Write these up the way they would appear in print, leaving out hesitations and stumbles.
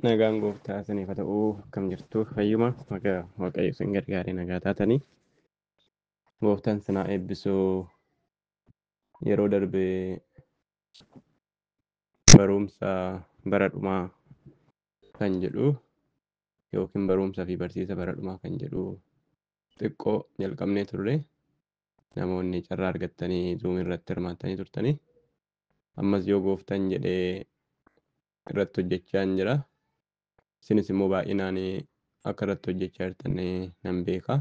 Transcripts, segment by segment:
Nagaan gooftaa isiniif haa ta'u akkam jirtu fayyuma maqaa waaqayyo isin gargaaree nagaa taatanii gooftaan sinaa eebbisuu yeroo darbe barumsa bara dhumaa kan jedhu yookiin barumsaa fi barsiisa bara dhumaa kan jedhu xiqqoo jalqabnee turre namoonni carraa argattanii zuum irratti hirmaattanii turtanii ammas yoo gooftaan jedhee irratti hojjechaa hin jira. Isinis immoo baay'inaan akka irratti hojjechaa jirtan nan beeka.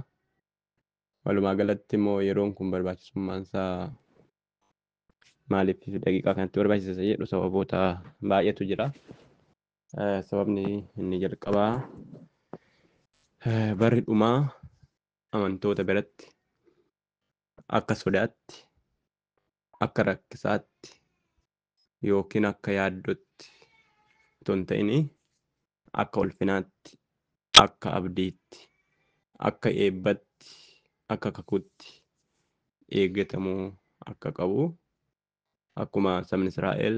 Walumaa galatti immoo yeroon kun barbaachisummaan isaa maaliif daqiiqaa kanatti barbaachisa jedhu sababoota baay'eetu jira. Sababni inni jalqabaa barri dhumaa amantoota biratti akka sodaatti, akka rakkisaatti yookiin akka yaaddootti otoo hin ta'in akka ulfinaatti, akka abdiitti, akka eebbatti, akka kakuutti eeggatamuu akka qabu. Akkuma sabni Israa'el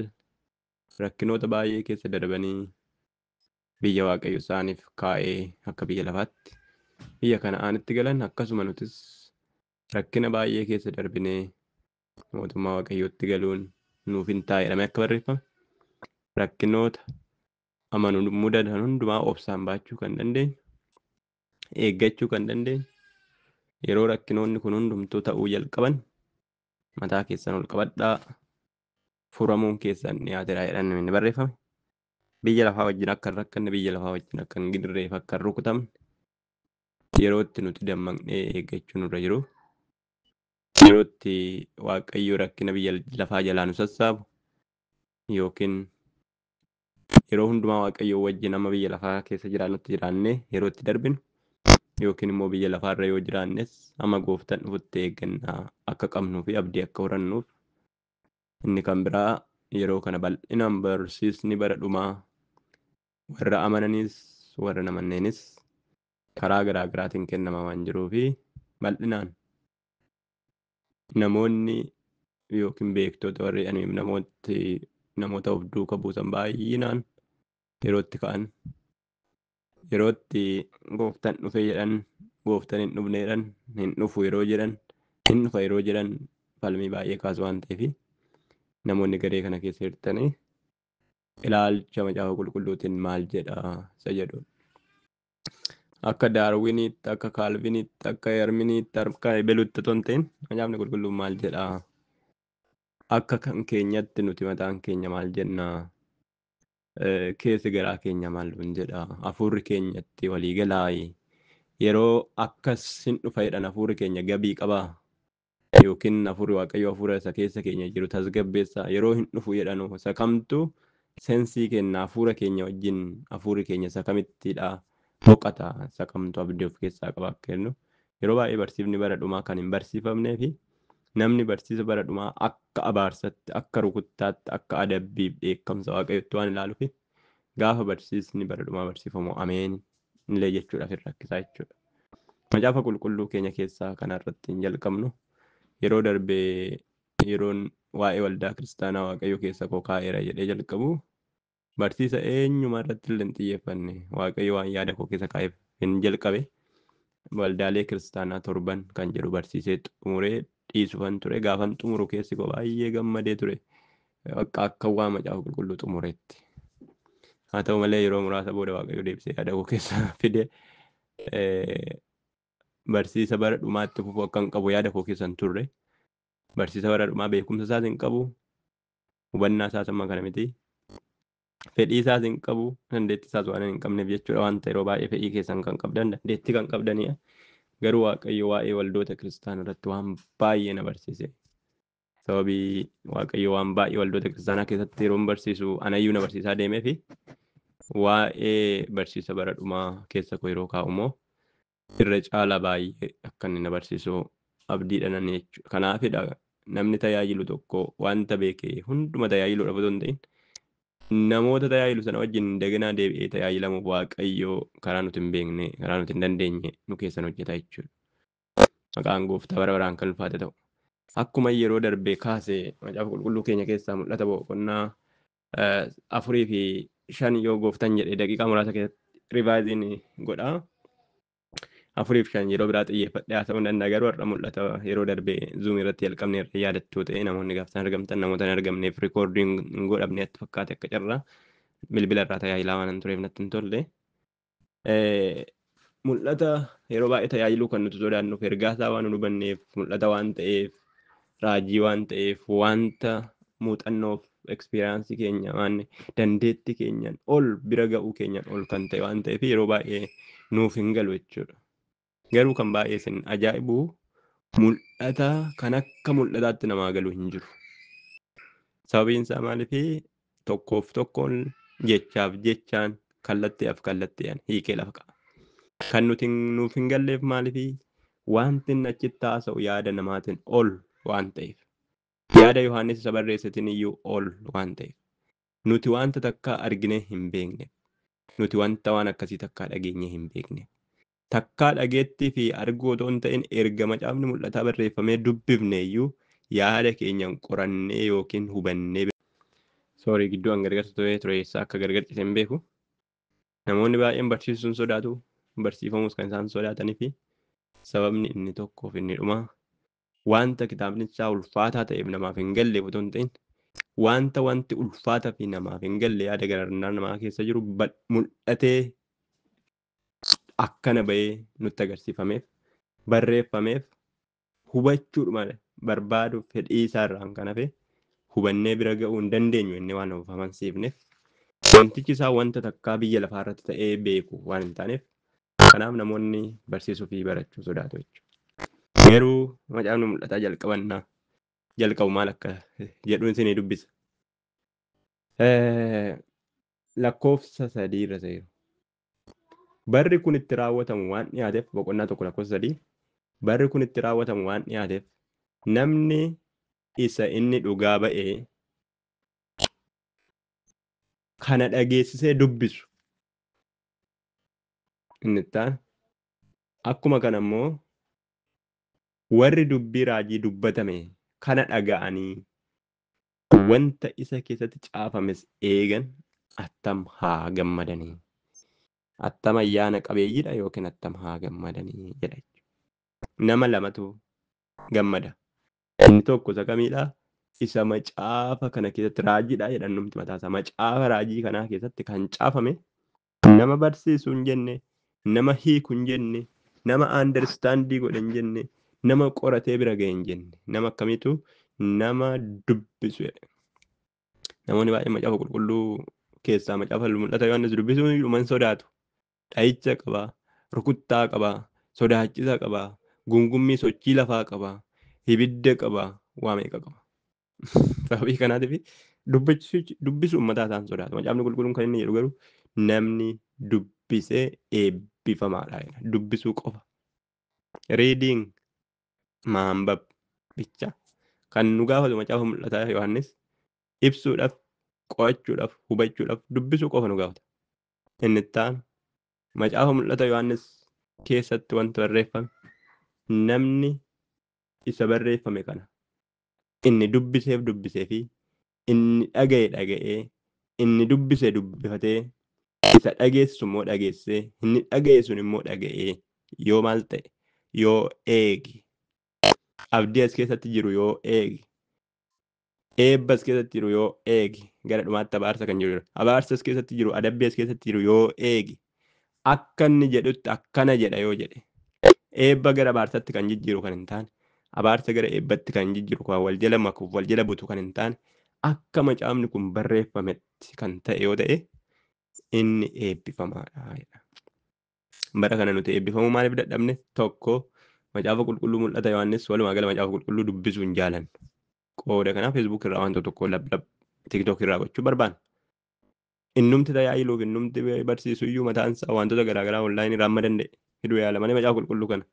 rakkinoota baay'ee keessa darbanii biyya waaqayyo isaaniif kaa'ee akka biyya lafaatti biyya Kana'aanitti galan akkasuma nutis rakkina baay'ee keessa darbinee mootummaa waaqayyootti galuun nuuf hin taa'e jedhamee akka barreeffame rakkinoota amanuun mudatan hundumaa obsaan baachuu kan dandeenyu, eeggachuu kan dandeenyu, yeroo rakkinoonni kun hundumtuu ta'uu jalqaban mataa keessan ol qabadhaa furamuun keessan dhiyaateera jedhamee inni barreeffame. Biyya lafaa wajjin akka hin rakkanne, biyya lafaa wajjin akka hin gidirreef akka hin rukutamne yerootti nuti dammaqnee eeggachuu nurra jiru. Yerootti waaqayyo rakkina biyya lafaa jalaa nu sassaabu yookiin yeroo hundumaa waaqayyo wajjin amma biyya lafaa keessa jiraannutti jiraannee yerootti darbinu yookiin immoo biyya lafaarra yoo jiraannes amma gooftaan dhufutti eeggannaa akka qabnuu fi abdii akka horannuuf. Inni kan biraa yeroo kana bal'inaan barsiisni bara dhumaa warra amananiis warra hin amanneenis karaa garaa garaatiin kennamaa waan jiruu fi bal'inaan namoonni yookiin beektoota warri namoota of duuka buusan baay'inaan yerootti ka'an yerootti gooftaan dhufe jedhan gooftaan hin dhufne jedhan hin dhufu yeroo jedhan hin dhufa yeroo jedhan falmii baay'ee kaasu waan ta'eef namoonni garee kana keessa jirtanii ilaalcha macaafa qulqulluutiin maal jedha isa jedhu. Akka Daarwiniitti, akka Kaalviniitti, akka Yarminiitti, akka Ebeluutti otoo hin ta'in macaafni qulqulluun maal jedha? Akka kan keenyatti nuti mataan keenya maal jenna? Keessi garaa keenya maal jedha? Hafuurri keenyatti walii galaayi. Yeroo akkas hin dhufa jedhan hafuurri keenya gabii qabaa? Yookiin hafuurri waaqayyo hafuura isa keessa keenya jiru tasgabbeessaa? Yeroo hin dhufu jedhanu isa kamtu sensii kenna hafuura keenya wajjin hafuurri keenya isa kamittidha? Boqota isa kamtu abdii of keessaa qaba akka jennu yeroo baay'ee barsiifni bara dhumaa kan hin barsiifamnee fi namni barsiisa bara dhumaa akka abaarsaatti, akka rukuttaatti, akka adabbiif dheekkamsa waaqayyootti waan ilaaluuf gaafa barsiisni bara dhumaa barsiifamu ameen illee jechuudhaaf hin rakkisaa jechuudha. Macaafa qulqulluu keenya keessaa kanarratti hin jalqabnu yeroo darbee yeroon waa'ee waldaa kiristaanaa waaqayyo keessa koo kaa'eera jedhee jalqabu barsiisa eenyuma irratti illee hin xiyyeeffanne waaqayyo waan yaada koo keessa kaa'eef hin jalqabe waldaalee kiristaanaa 7 kan jedhu barsiisee xumuree dhiisuufan ture gaafan xumuru keessi koo baay'ee gammadee ture akka waan macaafa qulqulluu xumureetti. Haa ta'u malee yeroo muraasa booda waaqayyo deebisee yaada koo keessa fide barsiisa bara dhumaatti fufuu akka hin qabu yaada koo keessa hin turre barsiisa bara dhumaa beekumsa isaas hin qabu hubannaa isaas amma kana miti. Fedhii isaas hin qabu dandeettii isaas waan hin qabneef jechuudha wanta yeroo baay'ee fedhii keessan kan qabdan dandeettii kan qabdanidha. Garuu waaqayyo waa'ee waldoota kiristaanaa irratti waan baay'ee na barsiise. Sababii waaqayyo waan baay'ee waldoota kiristaanaa keessatti yeroo barsiisu anayyuu na barsiisaa deemee fi waa'ee barsiisa bara dhumaa keessa koo yeroo kaa'u immoo irra caala baay'ee akka inni na barsiisu abdiidha nan jechuudha. Kanaafidha namni tajaajilu tokko wanta beekee hunduma tajaajiluudhaaf otoo hin ta'in namoota tajaajilu sana wajjin daganaa deebi'ee tajaajilamuuf waaqayyo karaa nuti hin beekne karaa nuti hin dandeenye nu keessan hojjeta jechuudha. Maqaan gooftaa bara baraan kan ulfaate ta'u. Akkuma yeroo darbee kaase macaafa qulqulluu keenya keessaa mul'ata boqonnaa 4 fi 5 yoo gooftan jedhe daqiiqaa muraasa keessatti rivaayiziin godhaa. 4 fi 5 yeroo biraa xiyyeeffadhee haasa'uu danda'a garuu har'a mul'ata yeroo darbee zuumii irratti jalqabne irra yaadattuu ta'e namoonni gaafsan argamtan namoota hin argamneef rikoordiin hin godhamne itti fakkaate akka carraa bilbila irraa tajaajilaa waan hin tureef natti hin tolle. Mul'ata yeroo baay'ee tajaajiluu kan nuti sodaannuuf ergaasaa waan hin hubanneef mul'ata waan ta'eef raajii waan ta'eef wanta muuxannoof ekspiriyaansii keenya waan dandeettii keenyaan ol bira ga'uu keenyaan ol kan ta'e waan ta'eef yeroo baay'ee nuuf hin galu jechuudha. Garuu kan baay'ee isin ajaa'ibu mul'ata kan akka mul'ataatti namaa galu hin jiru. Sababiin isaa maaliif tokkoof tokkoon jechaaf jechaan kallattiidhaaf kallattiidhaan hiikee lafa qaba. Kan nuti nuuf hin galleef maaliif wanti inni achitti haasa'u yaada namaatiin ol waan ta'eef. Yaada Yohaannis isa barreessatiin iyyuu ol waan ta'eef. Nuti wanta takka arginee hin beekne. Nuti wanta waan akkasii takkaa dhageenyee hin beekne. Takkaa dhageettii fi arguu otoo hin ta'in erga macaafni mul'ataa barreeffamee dubbifne iyyuu yaada keenyaan qorannee yookiin hubannee soorii gidduu an gargar ture akka gargar cite hin beeku. Namoonni baay'een barsiisuun sodaatu barsiifamus kan isaan sodaatanii fi sababni inni tokkoof inni dhumaa wanta kitaabni isaa ulfaataa ta'eef namaaf hin galleef otoo hin ta'in wanta wanti ulfaataa fi namaaf hin galle yaada garaagarummaa namaa keessa jiru mul'atee akkana bahee nutti agarsiifameef barreeffameef hubachuudhuma barbaaduuf fedhii isaa irraan kan hafe hubannee bira ga'uu hin dandeenyu inni waan nuuf amansiifneef wantichi isaa wanta takkaa biyya lafaa irratti ta'ee beeku waan hin taaneef kanaaf namoonni barsiisuu fi barachuu sodaatu jechuudha. Garuu macaafni mul'ataa jalqabu maal akka jedhuun isinii dubbisa. Lakkoofsa 3 irra seeru. Barri kun itti raawwatamu waan dhiyaateef boqonnaa 1 lakkoofsa 3 barri kun itti raawwatamu waan dhiyaateef namni isa inni dhugaa ba'ee kana dhageessisee dubbisu inni ittaan akkuma kana immoo warri dubbii raajii dubbatame kana dhaga'anii wanta isa keessatti caafames eegan attam haa gammadanii. Attam ayyaana qabeeyyiidha yookiin attam haa gammadanii jedha. Nama lamatu gammada. Inni tokko isa kamiidha? Isa macaafa kana keessatti raajiidha jedhan numti mataasaa. Macaafa raajii kanaa keessatti kan caafame nama barsiisuu hin jenne, nama hiikuu hin jenne, nama andarstaandii godhe hin jenne, nama qoratee bira ga'e hin jenne. Nama akkamiitu nama dubbisu jedhe. Namoonni baay'een macaafa qulqulluu keessaa macaafa mul'ata Yohaannis dubbisuu dhuman sodaatu. Dha'icha qabaa, rukuttaa qabaa, sodaachisa qabaa, gungummii sochii lafaa qabaa, ibidda qabaa, waa meeqa qaba. Sababii kanaatiif dubbisuun mataa isaan sodaatu. Macaafni qulqulluun kan inni jedhu garuu namni dubbisee eebbifamaadha. Dubbisuu qofa. Reading maanbab bicha kan nu gaafatu macaafa mul'ataa Yohaannis ibsuudhaaf, qo'achuudhaaf, hubachuudhaaf dubbisuu qofa nu gaafata. Inni ittaan macaafa mul'ata Yohaannis keessatti wanti barreeffame namni isa barreeffame kana inni dubbisee fi inni dhaga'ee inni dubbisee dubbifatee isa dhageessu immoo dhageessee inni dhaga'e sun immoo dhaga'ee yoo maal ta'e yoo eegi abdii as keessatti jiru yoo eegi eebba as keessatti jiru yoo eegi gara dhumaatti abaarsa kan jiru abaarsa as keessatti jiru adabbii as keessatti jiru yoo eegi akka inni jedhutti akkana jedha yoo jedhe eebba gara abaarsaatti kan jijjiiru kan hin taane abaarsa gara eebbatti kan jijjiiru kan wal jala makuuf wal jala butu kan hin taane akka macaafni kun barreeffametti kan ta'e yoo ta'e inni eebbifamaadha. Bara kana nuti eebbifamuu maaliif dadhabne? Tokko macaafa qulqulluu mul'ata Yohaannis walumaa gala macaafa qulqulluu dubbisuu hin jaalannu. Qooda kanaaf feesbuuk irraa wanta tokko lablab tiktook irraa gochuu barbaanna. Innumti tajaajiluuf innumti barsiisu iyyuu mataan isaa wantoota garaagaraa onlaayinii irraa amma danda'e hiduu yaala malee macaafa qulqulluu kana.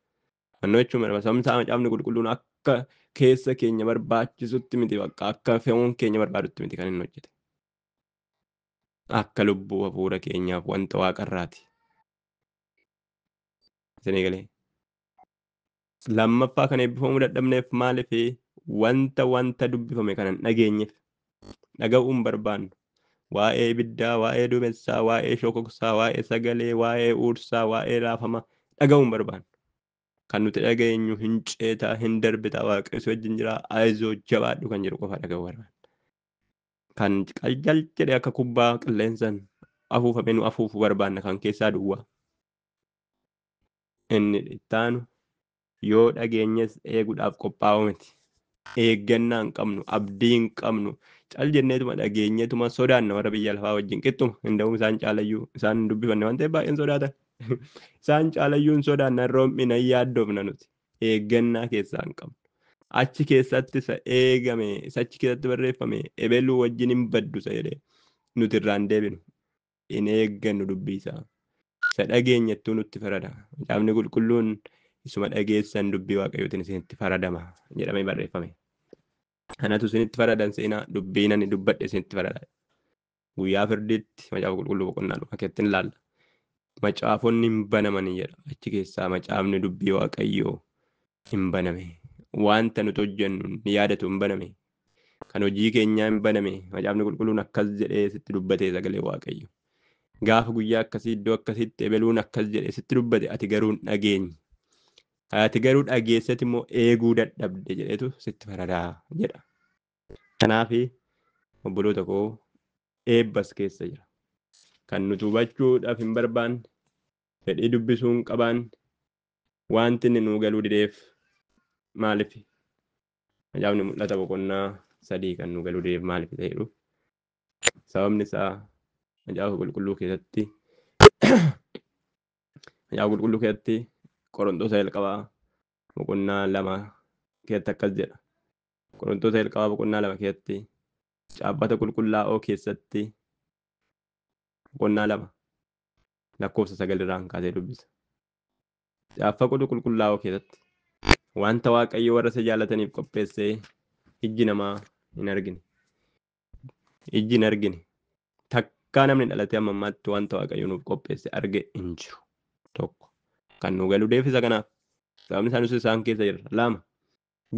Fannoo jechuun sababni isaa macaafni qulqulluun akka keessa keenya barbaachisutti miti bakka akka fe'uun keenya barbaadutti miti kan inni hojjete. Akka lubbuu hafuura keenyaaf wanta waaqarraati. Isinii galee. Lammaffaa kan eebbifamuu dadhabneef maaliif wanta dubbifame kana hin dhageenyeef dhaga'uun barbaannu waa'ee ibiddaa, waa'ee duumessaa, waa'ee shokoksaa, waa'ee sagalee, waa'ee uursaa, waa'ee raafamaa dhaga'uu hin barbaannu. Kan nuti dhageenyu hin ceetaa, hin darbitaa, waaqayyo wajjin jira, ayizoo jabaadhu kan jedhu qofa dhaga'uu barbaanna. Kan qaljal jedhe akka kubbaa qilleensaan afuufame nu afuufuu barbaanna kan keessaa duwwaa. Inni ittaanu yoo dhageenyes eeguudhaaf qophaa'u miti. Eeggannaa hin qabnu, abdii hin qabnu, cal jenneetuma dhageenyetuma sodaanna warra biyya lafaa wajjin qixxuma. Hinda'uun isaan caalayyuu isaan hin dubbifanne waan ta'eef baay'een sodaatan. Isaan caalayyuu hin sodaanna roobni hin yaaddoofna nuti. Eeggannaa keessaa hin qabnu. Achi keessatti isa eegame, isa achi keessatti barreeffame ebeluu wajjin hin baddu isa jedhee nuti irraan deebinu. Hin eeggannu dubbii isaa. Isa dhageenyattuu nutti farada. Macaafni qulqulluun isuma dhageessan dubbii waaqayyootiin isinitti faradama jedhamee barreeffame. Kanatu isinitti faradan seenaa dubbii nani dubbadhe isinitti farada. Guyyaa firdiitti macaafa qulqulluu boqonnaa dhuma keessatti hin laalla. Macaafonni hin banamanii jedha. Achi keessaa macaafni dubbii waaqayyoo hin baname. Wanta nuti hojjennu ni yaadatu hin baname. Kan hojii keenyaa hin baname. Macaafni qulqulluun akkas jedhee sitti dubbatee sagalee waaqayyo. Gaafa guyyaa akkasii iddoo akkasitti ebeluun akkas jedhee sitti dubbate ati garuu hin dhageenye. Ati garuu dhageessati immoo eeguu dadhabde jedhetu sitti faradaa jedha. Kanaaf obboloota koo eebbas keessa jira. Kan nuti hubachuudhaaf hin barbaanne, fedhii dubbisuu hin qabaanne, wanti inni nuu galuu dideef maaliif? Macaafni mul'ata boqonnaa 3 kan nuu galuu dideef maaliif ta'edhu? Sababni isaa macaafa qulqulluu keessatti Qorontosa jalqabaa boqonnaa 2 keessatti akkas jedha. Qorontosa jalqabaa boqonnaa 2 keessatti caabbata qulqullaa'oo keessatti boqonnaa 2 lakkoofsa 9 irraan kaasee dubbisa. Caaffata qulqullaa'oo keessatti wanta waaqayyo warra isa jaallataniif qopheessee ijji namaa hin argine. Ijji hin argine. Takkaa namni dhalatee amma ammaatti wanta waaqayyo nuuf qopheesse arge hin jiru. Tokko. Kan nu galuu deefisa kanaaf sababni isaanis isaan keessa jira. 2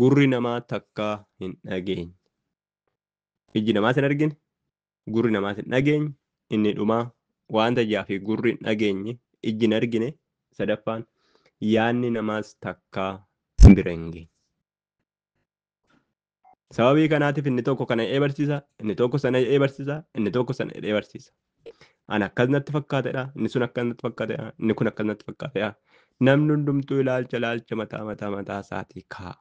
gurri namaa takkaa hin dhageenye. Ijji namaas hin argine, gurri namaas hin dhageenye. Inni dhumaa wanta ijaa fi gurri hin dhageenye, ijji hin argine. 3ffaan yaadni namaas takkaa bira hin geenye. Sababii kanaatiif inni tokko kana barsiisa, inni tokko sana barsiisa, inni tokko sana barsiisa. Ani akkas natti fakkaatedha, inni sun akkas natti fakkaatedha, inni kun akkas natti fakkaatedha. Namni hundumtuu ilaalcha mataa isaatii kaa'a.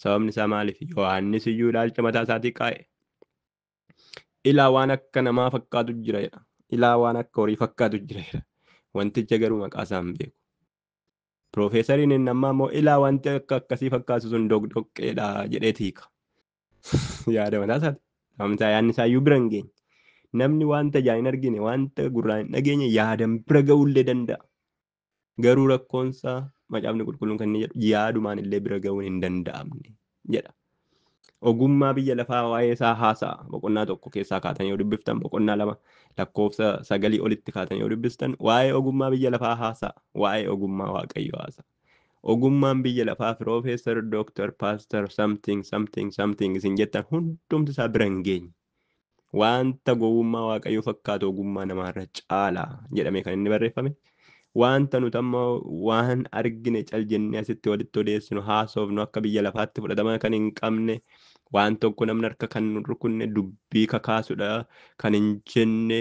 Sababni isaa maaliif? Yohaannis iyyuu ilaalcha mataa isaatii kaa'e. Ilaa waan akka namaa fakkaatu jira jedha. Ilaa waan akka horii fakkaatu jira jedha. Wanticha garuu maqaa isaa hin beeku. Piroofeesariin inni ammaa immoo ilaa wanti akka akkasii fakkaatu sun dogdoqqeedha jedheeti hiika. Yaada mataa isaati. Sababni isaa yaadni isaa iyyuu bira hin geenye. Namni wanta ijaan hin argine, wanta gurraan hin dhageenye yaadan bira ga'uullee danda'a. Garuu rakkoonsaa macaafni qulqulluun kan inni jedhu yaadumaan illee bira ga'uun hin danda'amne jedha. Ogummaa biyya lafaa waa'ee isaa haasa'a. Boqonnaa 1 keessaa kaatan yoo dubbiftan, boqonnaa 2 lakkoofsa 9 olitti kaatan yoo dubbistan, waa'ee ogummaa biyya lafaa haasa'a. Waa'ee ogummaa waaqayyo haasa'a. Ogummaan biyya lafaa Piroofeesar, Dooktar, Paaster, something isin jettan hundumti isaa bira hin geenye. Wanta gowwummaa waaqayyo fakkaatu ogummaa namaarra caala jedhamee kan inni barreeffame. Wanta nuti amma waan argine cal jennee asitti walitti odeessinu haasofnu akka biyya lafaatti fudhatama kan hin qabne, waan tokko namni harka kan nu rukunne dubbii kakaasudha kan hin jenne,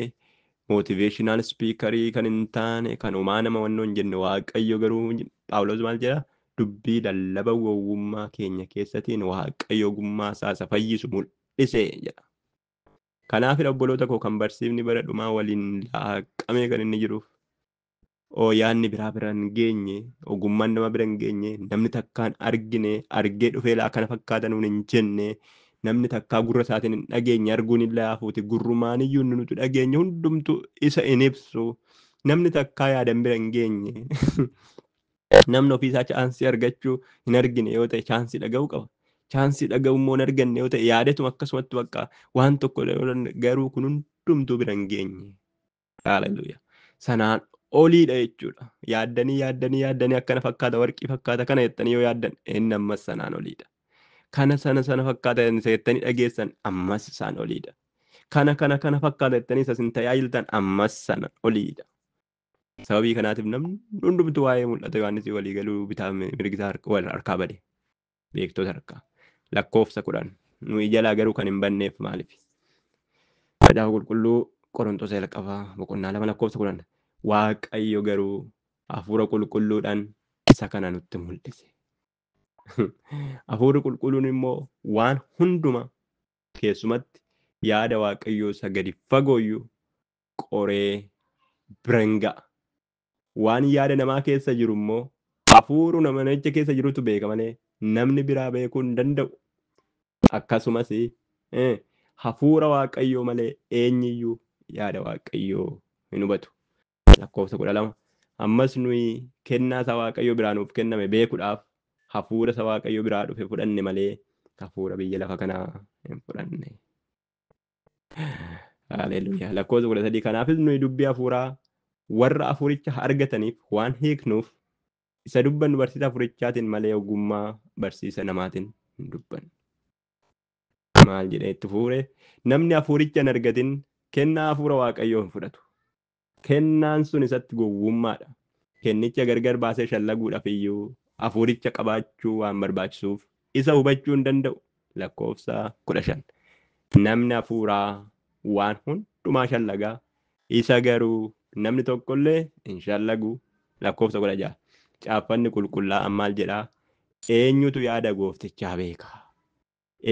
motivational speakerii kan hin taane, kan homaa nama wannoo hin jenne. Waaqayyo garuu Phaawulos maal jedha? Dubbii lallaba gowwummaa keenya keessatiin waaqayyo ogummaa isaa isa fayyisu mul'ise jedha. Kanaaf obboloota koo kan barsiifni bara dhumaa waliin laaqamee kan inni jiruuf yaadni biraa bira hin geenye, ogummaan nama bira hin geenye, namni takkaan argine argee dhufee laa kana fakkaatan hin jenne, namni takkaa gurra isaatiin hin dhageenye arguun illee hafuuti. Gurrumaan iyyuu nuti dhageenye hundumtu isa hin ibsu. Namni takkaa yaadan bira hin geenye. Namni ofiisaa chaansii argachuu hin argine yoo ta'e chaansii dhaga'uu qaba. Chaansii dhaga'uu immoo hin arganne yoo ta'e yaadetuma akkasumatti bakka waan tokko garuu kun hundumtuu bira hin geenye. Haaleluyyaa. Sanaan oliidha jechuudha. Yaaddanii akkana fakkaata, warqii fakkaata kana jettanii yoo yaaddan inni ammas sanaan oliidha. Kana sana fakkaata jettanii dhageessan ammas isaan oliidha. kana fakkaatattanii isa isin tajaajiltan ammas sana oliidha. Sababii kanaatiif namni hundumtu waa'ee mul'ata Yohaannisii walii galuu bitaa mirgisaa wal harkaa bade. Beektota harkaa. Lakkoofsa 10. Nuyi jalaa garuu kan hin banneef maaliif? Macaafa qulqulluu Qorontos jalqabaa boqonnaa 2 lakkoofsa 10. Waaqayyo garuu hafuura qulqulluudhaan isa kana nutti mul'ise. Hafuurri qulqulluun immoo waan hunduma keessumatti yaada Waaqayyoo isa gadi fagooyyuu qoree biraan ga'a. Waan yaada namaa keessa jiru immoo hafuuru namanicha keessa jirutu beeka malee namni biraa beekuu hin danda'u. Akkasumas hafuura Waaqayyoo malee eenyiyyuu yaada Waaqayyoo hin hubatu. Lakkoofsa 12. Ammas nuyi kennaa isa Waaqayyoo biraa nuuf kenname beekuudhaaf hafuura isa Waaqayyoo biraa dhufe fudhanne malee hafuura biyya lafa kanaa hin fudhanne. Haleluuyaa. Lakkoofsa 13. Kanaafis nuyi dubbii hafuuraa warra hafuuricha argataniif waan hiiknuuf isa dubbannu barsiisa hafuurichaatiin malee ogummaa barsiisa namaatiin hin dubbannu. Maal jedhee itti fuure namni hafuuricha hin argatin kennaa hafuura Waaqayyoo hin fudhatu. Kennaan sun isatti gowwummaadha. Kennicha gargar baasee shallaguudhaaf iyyuu hafuuricha qabaachuu waan barbaachisuuf isa hubachuu hin danda'u. Lakkoofsa 15. Namni hafuuraa waan hundumaa shallagaa isa garuu namni tokkollee hin shallagu. Lakkoofsa 16. Caaffanni qulqullaa'aan maal jedhaa? Eenyutu yaada gooftichaa beeka?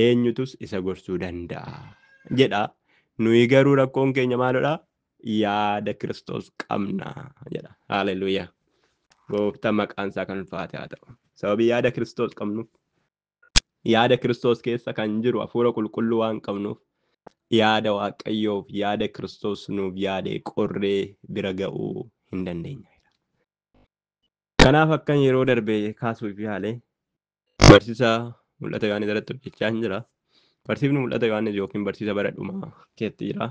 Eenyutus isa gorsuu danda'a? Jedha. Nuyi garuu rakkoon keenya maalidha? Yaada Kiristoos qabna jedha. Haleluuyaa. Gooftaan maqaan isaa kan ulfaate haa ta'u. Sababii yaada Kiristoos qabnuuf yaada Kiristoos keessa kan jiru hafuura qulqulluu waan qabnuuf yaada Waaqayyoof yaada Kiristoos nuuf yaadee qorree bira ga'uu hin dandeenya. Kanaaf akkan yeroo darbee kaasuuf yaale barsiisa mul'ata Yohaannis irratti hojjechaa hin jira. Barsiifni mul'ata Yohaannis yookiin barsiisa bara dhumaa keessatti jira.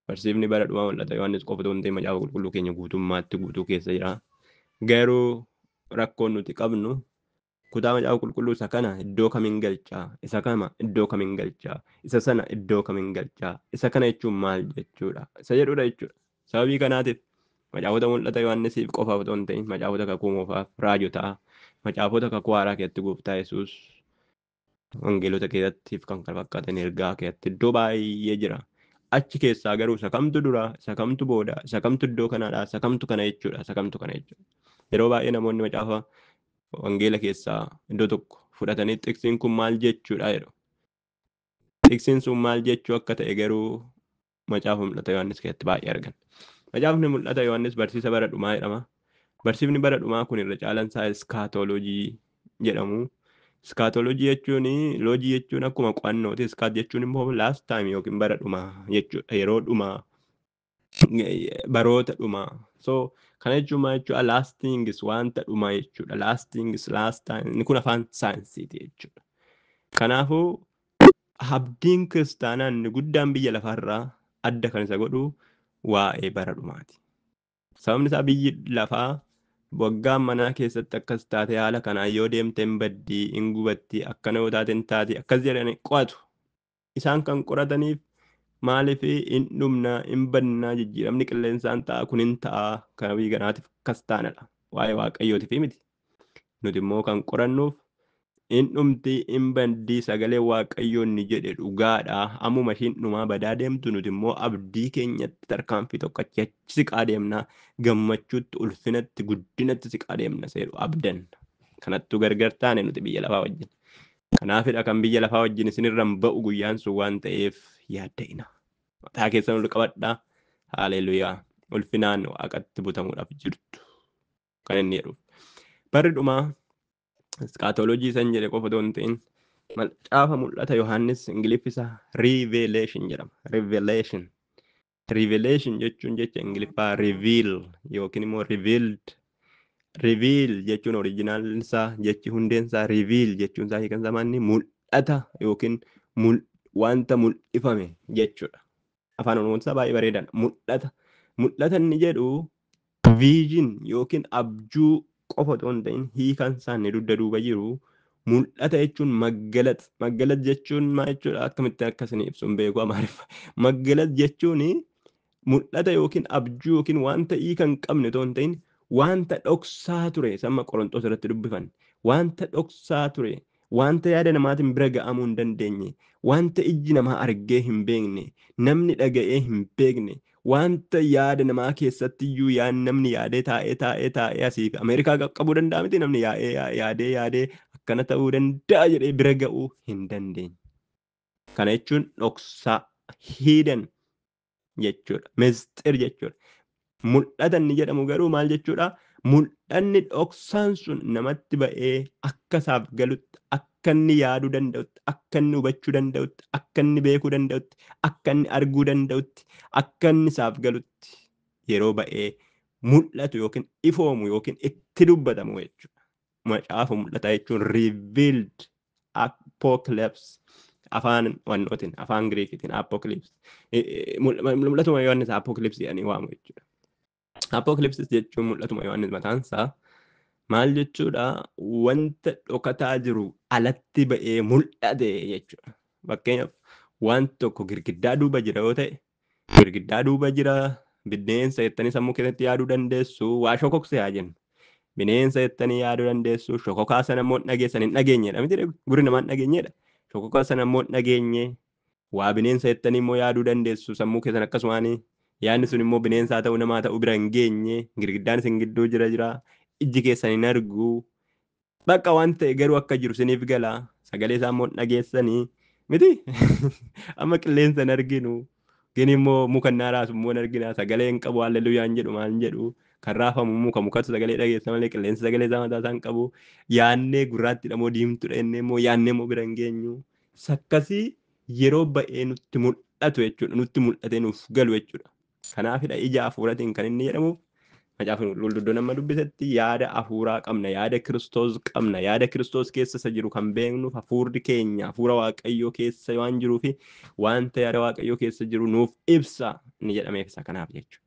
Barsiifni bara dhumaa mul'ata Yohaannis qofa osoo hin ta'in macaafa qulqulluu keenya guutummaatti guutuu keessa jira. Garuu rakkoon nuti qabnu kutaa macaafa qulqulluu isa kana iddoo kamiin galchaa? Isa kana iddoo kamiin galchaa? Isa sana iddoo kamiin galchaa? Isa kana jechuun maal jechuudha? Isa jedhudha jechuudha. Sababii kanaatiif macaafota mul'ata Yohaannisiif qofaaf otoo hin ta'in macaafota kakuu moofaaf raajotaa macaafota kakuu haaraa keessatti gooftaa Yesuus wangeelota keessattiif kan kana fakkaatan ergaa keessatti iddoo baay'ee jira. Achi keessaa garuu isa kamtu dura, isa kamtu booda, isa kamtu iddoo kanaadha, isa kamtu kana jechuudha, isa kamtu kana jechuudha. Yeroo baay'ee namoonni macaafa wangeela keessaa iddoo tokko fudhatanii xiqsiin kun maal jechuudha jedhu. Xiqsiin sun maal jechuu akka ta'e garuu macaafa mul'ata Yohaannis keessatti baay'ee argan. Macaafni mul'ata Yohaannis barsiisa bara dhumaa jedhama. Barsiifni bara dhumaa kun irra caalaan isaa iskaatoloojii jedhamu. Iskaatoloojii jechuun loojii jechuun akkuma qo'annooti. Iskaat jechuun immoo last time yookiin bara dhumaa jechuudha. Yeroo dhumaa baroota dhumaa. So kana jechuun maal jechuudha? Lasting is wanta dhumaa jechuudha. Lasting is last time. Inni kun afaan saayinsiiti jechuudha. Kanaafuu abdiin kiristaanaa inni guddaan biyya lafaarraa adda kan isa godhu waa'ee bara dhumaati. Sababni isaa biyyi lafaa waggaan manaa keessatti akkas taate haala kanaan yoo deemte hin baddii hin gubatti akkana yoo taate hin taate akkas jedhanii qo'atu. Isaan kan qorataniif maaliif hin dhumnaa hin badnaa jijjiiramni qilleensaan ta'a kun hin ta'a kanabii ganaatiif akkas taanadha. Waa'ee waaqayyootiif miti. Nuti immoo kan qorannuuf hin dhumti hin baddii sagalee waaqayyoon ni jedhe dhugaadha. Ammuma ishiin dhumaa badaa deemtu nuti immoo abdii keenyatti tarkaanfii tokko achi siqaa deemnaa gammachuutti ulfinatti guddinatti siqaa deemna seeru abdan. Kanattuu gargar taane nuti biyya lafaa wajjin. Kanaafidha kan biyya lafaa wajjin isinirraan ba'u guyyaan sun waan ta'eef yaadda'ina. Mataa keessan ol qabadhaa. Haleluuyaa. Ulfinaan waaqatti butamuudhaaf jirtu. Kan inni jedhuuf. Barri dhumaa iskaatoloojii san jedhe qofa otoo hin ta'in macaafa mul'ata Yohaannis Ingiliffisa Revelation jedhama. Revelation. Revelation jechuun jecha Ingiliffaa reveal yookiin immoo revealed. Reveal jechuun oriijinaal isaa jechi hundeen isaa reveal jechuun isaa hiikan samaanni mul'ata yookiin wanta mul'ifame jechuudha. Afaan Oromoon isaa baay'ee bareedaadha. Mul'ata. Mul'ata inni jedhu vision yookiin abjuu qofa otoo hin ta'in hiikan isaa inni dugda duuba jiru mul'ata jechuun maggalat jechuun maal jechuudha akkamitti akkasini ibsuun beeku amaariffa maggalat jechuun mul'ata yookiin abjuu yookiin wanta hiika hin qabne otoo hin ta'in wanta dhoksaa ture samma Qorontos irratti dubbifan wanta dhoksaa ture wanta yaada namaatiin bira ga'amuu hin dandeenye wanta ijji namaa argee hin beekne namni dhaga'ee hin beekne wanta yaada namaa keessatti iyyuu namni yaadee taa'ee asii fi Ameerikaa qaqqabuu danda'a miti namni yaadee akkana ta'uu danda'a jedhee bira ga'uu hin dandeenye. Kana jechuun dhoksaa hidhan jechuudha. Misxir jechuudha. Mul'ata inni jedhamu garuu maal jechuudha? Mul'anni dhoksaan sun namatti ba'ee akka isaaf galutti, akka inni yaaduu danda'utti, akka inni hubachuu danda'utti, akka inni beekuu danda'utti, akka inni arguu danda'utti, akka inni isaaf galutti yeroo ba'ee mul'atu yookiin ifoomu yookiin itti dubbatamu jechuudha. Macaafa mul'ataa jechuun revealed apocalypse afaan wannootiin afaan Giriikiitiin apocalypse mul'atuma Yohaannis apocalypse jedhanii waamu jechuudha. Apocalypse jechuun mul'atuma Yohaannis mataansaa maal jechuudha wanta dhokataa jiru alatti ba'ee mul'ate jechuudha. Fakkeenyaaf wanti tokko girgiddaa duuba jira yoo ta'e girgiddaa duuba jira bineensa jettanii sammuu keessatti yaaduu dandeessu waa shokokse haa jennu. Bineensa jettanii yaaduu dandeessu shokokaa sana immoo dhageessan hin dhageenyedha miti gurri namaa hin dhageenyedha. Shokokaa sana immoo dhageenye waa bineensa jettanii immoo yaaduu dandeessu sammuu keessan akkasumaan yaadni sun immoo bineensaa ta'uu namaa ta'uu bira hin geenye girgiddaan isin gidduu jira ijji keessan hin argu bakka waan ta'e garuu akka jiru isiniif gala sagalee isaa immoo dhageessanii miti amma qilleensa hin arginu gini immoo muka naaraas immoo hin argina sagalee hin qabu halleluyaan jedhu maal jedhu kan raafamu mukatu sagalee dhageessa malee qilleensa sagalee isaa mataa isaan qabu yaannee gurraatti dhamoo diimtuudha inni immoo yaannee immoo bira hin geenyu sakkasii yeroo ba'ee nutti mul'atu jechuudha nutti mul'atee nuuf galu jechuudha. Kanaafidha ija hafuuratiin kan inni jedhamu macaafni qulqulluun nama dubbisetti yaada hafuuraa qabna yaada Kiristoos qabna yaada Kiristoos keessa isa jiru kan beeknuuf hafuurri keenya hafuura Waaqayyoo keessa waan jiruuf wanta yaada Waaqayyoo keessa jiru nuuf ibsa ni jedhameef isa kanaaf jechuudha.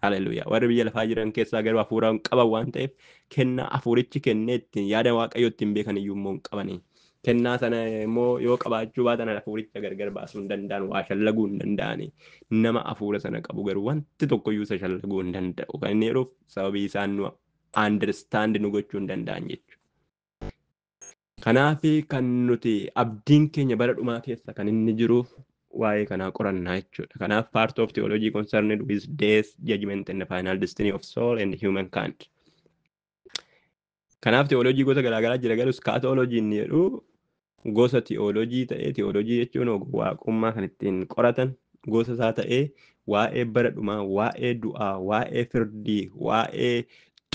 Haleluuyaa warri biyya lafaa jiran keessaa garuu hafuuraan qaban waan ta'eef kennaa hafuurichi kennee ittiin yaada Waaqayyoo ittiin beekan iyyuu immoo hin qabanii. Kennaa sana immoo yoo qabaachuu baatan hafuuricha gargar baasuu hin danda'an waa shallaguu hin danda'ani. Nama hafuura sana qabu garuu wanti tokkoyyuu isa shallaguu hin danda'u. Kan inni jedhuuf sababii isaan nu understand nu gochuu hin danda'an jechuudha. Kanaaf kan nuti abdiin keenya bara dhumaa keessa kan inni jiruuf waa'ee kanaa qorannaa jechuudha. Kanaaf part of theology concerned with death, judgment and the final destiny of soul and humankind. Kanaaf teoloojii gosa garaagaraa jira garuu skaatooloojii inni jedhu gosa teoloojii ta'ee teoloojii jechuun waaqummaa kan ittiin qoratan gosa isaa ta'ee waa'ee bara dhumaa, waa'ee du'aa, waa'ee firdii, waa'ee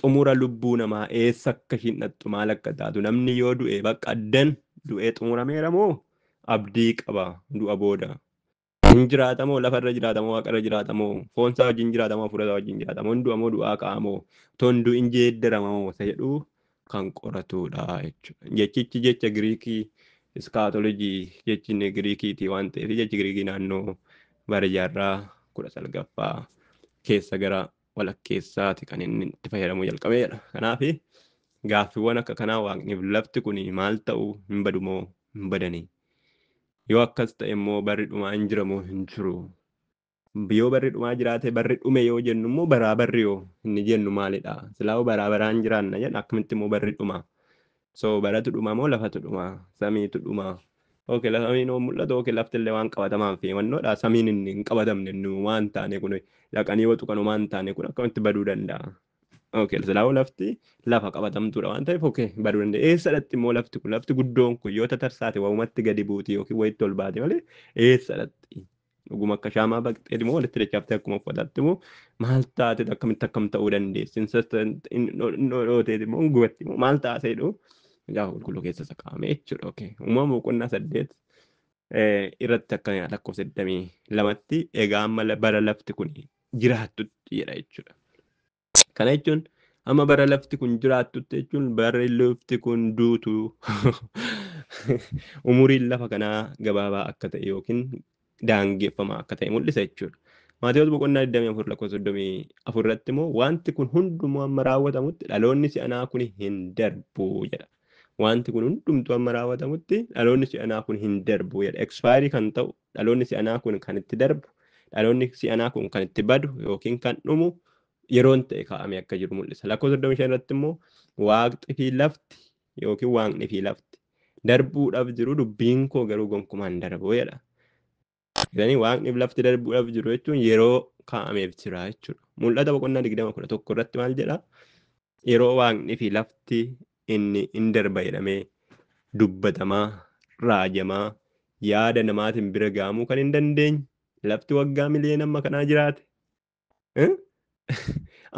xumura lubbuu namaa eessa akka ishiin dhattu maal akka taatu namni yoo du'e bakka addan du'ee xumurameera moo abdii qaba du'a booda. Hin jiraatamoo lafarra jiraatamoo waaqarra jiraatamoo foonsaa wajjin jiraatamoo hafuurasaa wajjin jiraatamoo hin du'amoo du'aa ka'amoo toon du'in jeeddaramoo isa jedhu kan qoratudha jechuudha. Jechichi jecha Giriikii iskaatolojii jechin Giriikiiti waan ta'eef jechi Giriikii naannoo bara jaarraa 19ffaa keessa gara walakkeessaati kan inni itti fayyadamuu jalqabeedha. Kanaaf gaaffiiwwan akka kanaa waaqniif lafti kun maal ta'uu hin badumoo hin badanii yoo akkas ta'e immoo barri dhumaa hin jiramoo hin jiru. Yoo barri dhumaa jiraate barri dhume yoo jennu immoo baraabarri yoo inni jennu maalidha? Silaa baraabaraan jiraanna jedha akkamitti immoo barri dhumaa? So baratu dhumaa moo lafatu dhumaa? Samiitu dhumaa? Okay, samiin oo mul'atu okay laftillee waan qabatamaan fi wannoodha samiin inni hin qabatamne nu waan taane kun dhaqanii waxu kan waan taane kun akkamitti baduu danda'a? Okay, silaa lafti lafa qabatamtuudha waan ta'eef okay baduu danda'a. Eessadhatti immoo lafti kun lafti guddoon kun yoo tatarsaate waamatti gadi buuti yookiin wayitti ol baate malee eessadhatti? Dhuguma akka shaamaa baqxeeti moo walitti dachaftee akkuma uffataatti moo maal taate akkamitti akkam ta'uu dandeessi? Dhootee moo gubatti moo maal taaseedhu? Gaafa qulqulluu keessa sakaa'ame jechuudha. Okay. Uumama boqonnaa 8 irratti akka lakkoofsa 22tti egaa amma bara lafti kun jiraattutti jedha jechuudha. Kana jechuun amma bara lafti kun jiraattutti jechuun bara lafti kun duutu umuriin lafa kanaa gabaabaa akka ta'e yookiin daangeffamaa akka ta'e mul'isa jechuudha. Maatewos boqonnaa 24 lakkoofsa 34 irratti immoo wanti kun hundumaa amma raawwatamutti dhaloonni si'anaa kun hin darbu jedha. wanti kun hundumtuu amma raawwatamutti dhaloonni si'anaa kun hin darbu jedha. Expaayirii kan ta'u dhaloonni si'anaa kun kan itti darbu dhaloonni si'anaa kun kan itti badu yookiin kan dhumu yeroon ta'e kaa'amee akka jiru mul'isa. Lakkoofsa 25 irratti immoo waaqxii fi lafti yookiin waaqni fi lafti darbuudhaaf jiru dubbiin koo garuu gonkumaan darbu jedha. Jedhanii waaqni fi lafti darbuudhaaf jiru jechuun yeroo kaa'ameef jira jechuudha. Mul'ata boqonnaa 20:11 irratti maal jedha? Yeroo waaqni fi lafti inni hin darba jedhamee dubbatamaa, raajamaa, yaada namaatiin bira gahamuu kan hin dandeenye lafti waggaa miliyoona amma kanaa jiraate.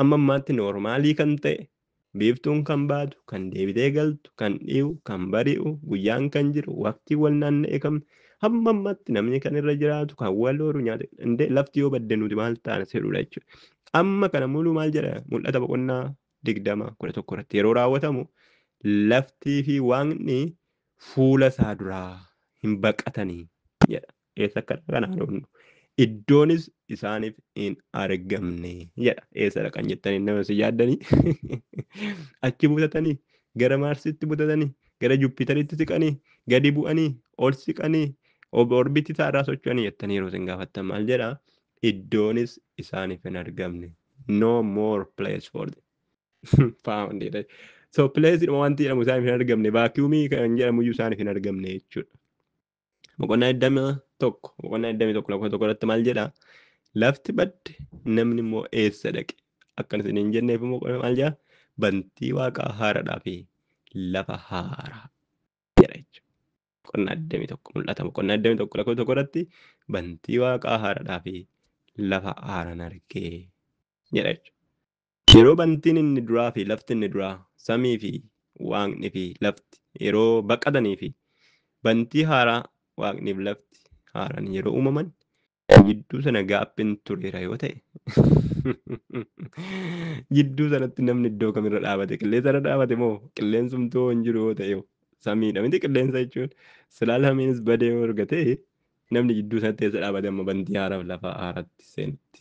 Amma ammaatti noormaalii kan ta'e biiftuun kan baatu, kan deebitee galtu, kan dhi'u, kan bari'u, guyyaan kan jiru, waqtii wal naanna'e kam hamma ammaatti namni kan irra jiraatu, kan wal horu nyaata indee lafti yoo badde nuti maal taana jedhudha jechuudha. Amma kana muluu maal jedha? Mul'ata boqonnaa 20:11 irratti yeroo raawwatamu laftii fi waaqni fuula isaa duraa hin baqatanii jedha. Eessa akka kanaan hundu. Iddoonis isaaniif hin argamne jedha. Eessa dhaqan jettanii nama si yaaddanii achi butatanii gara Maarsitti butatanii gara Jupitaritti siqanii gadi bu'anii ol siqanii orbitii isaa irraa socho'anii jettanii yeroo isin gaafattan maal jedha? Iddoonis isaaniif hin argamne. No more place for them. Found it. So place wanti jedhamu isaaniif hin argamne vaakiyuumii kan jedhamu iyyuu isaaniif hin argamne jechuudha. Boqonnaa 21 irratti maal jedha? Lafti badde namni immoo eessa dhaqe? Akkan isin hin jenneef immoo maal jedha? Bantii waaqaa haaraadhaa fi lafa haaraa jedha jechuudha. Boqonnaa 21 mul'ata. Boqonnaa 21 irratti bantii waaqaa haaraadhaa fi lafa haaraan argee jedha jechuudha. Yeroo bantiin inni duraa fi lafti inni duraa samii fi waaqni fi lafti yeroo baqatanii fi bantii haaraa waaqni fi lafti haaraan yeroo uumaman jidduu sana gaappiin tureera yoo ta'e jidduu sanatti namni iddoo kamirra dhaabate qilleensa irra dhaabate moo qilleensumtuu hin jiru yoo ta'e samiidha miti qilleensa jechuun silaalamiinis badee yoo argate namni jidduu sanatti eessa dhaabate amma bantii haaraaf lafa haaraatti seenutti.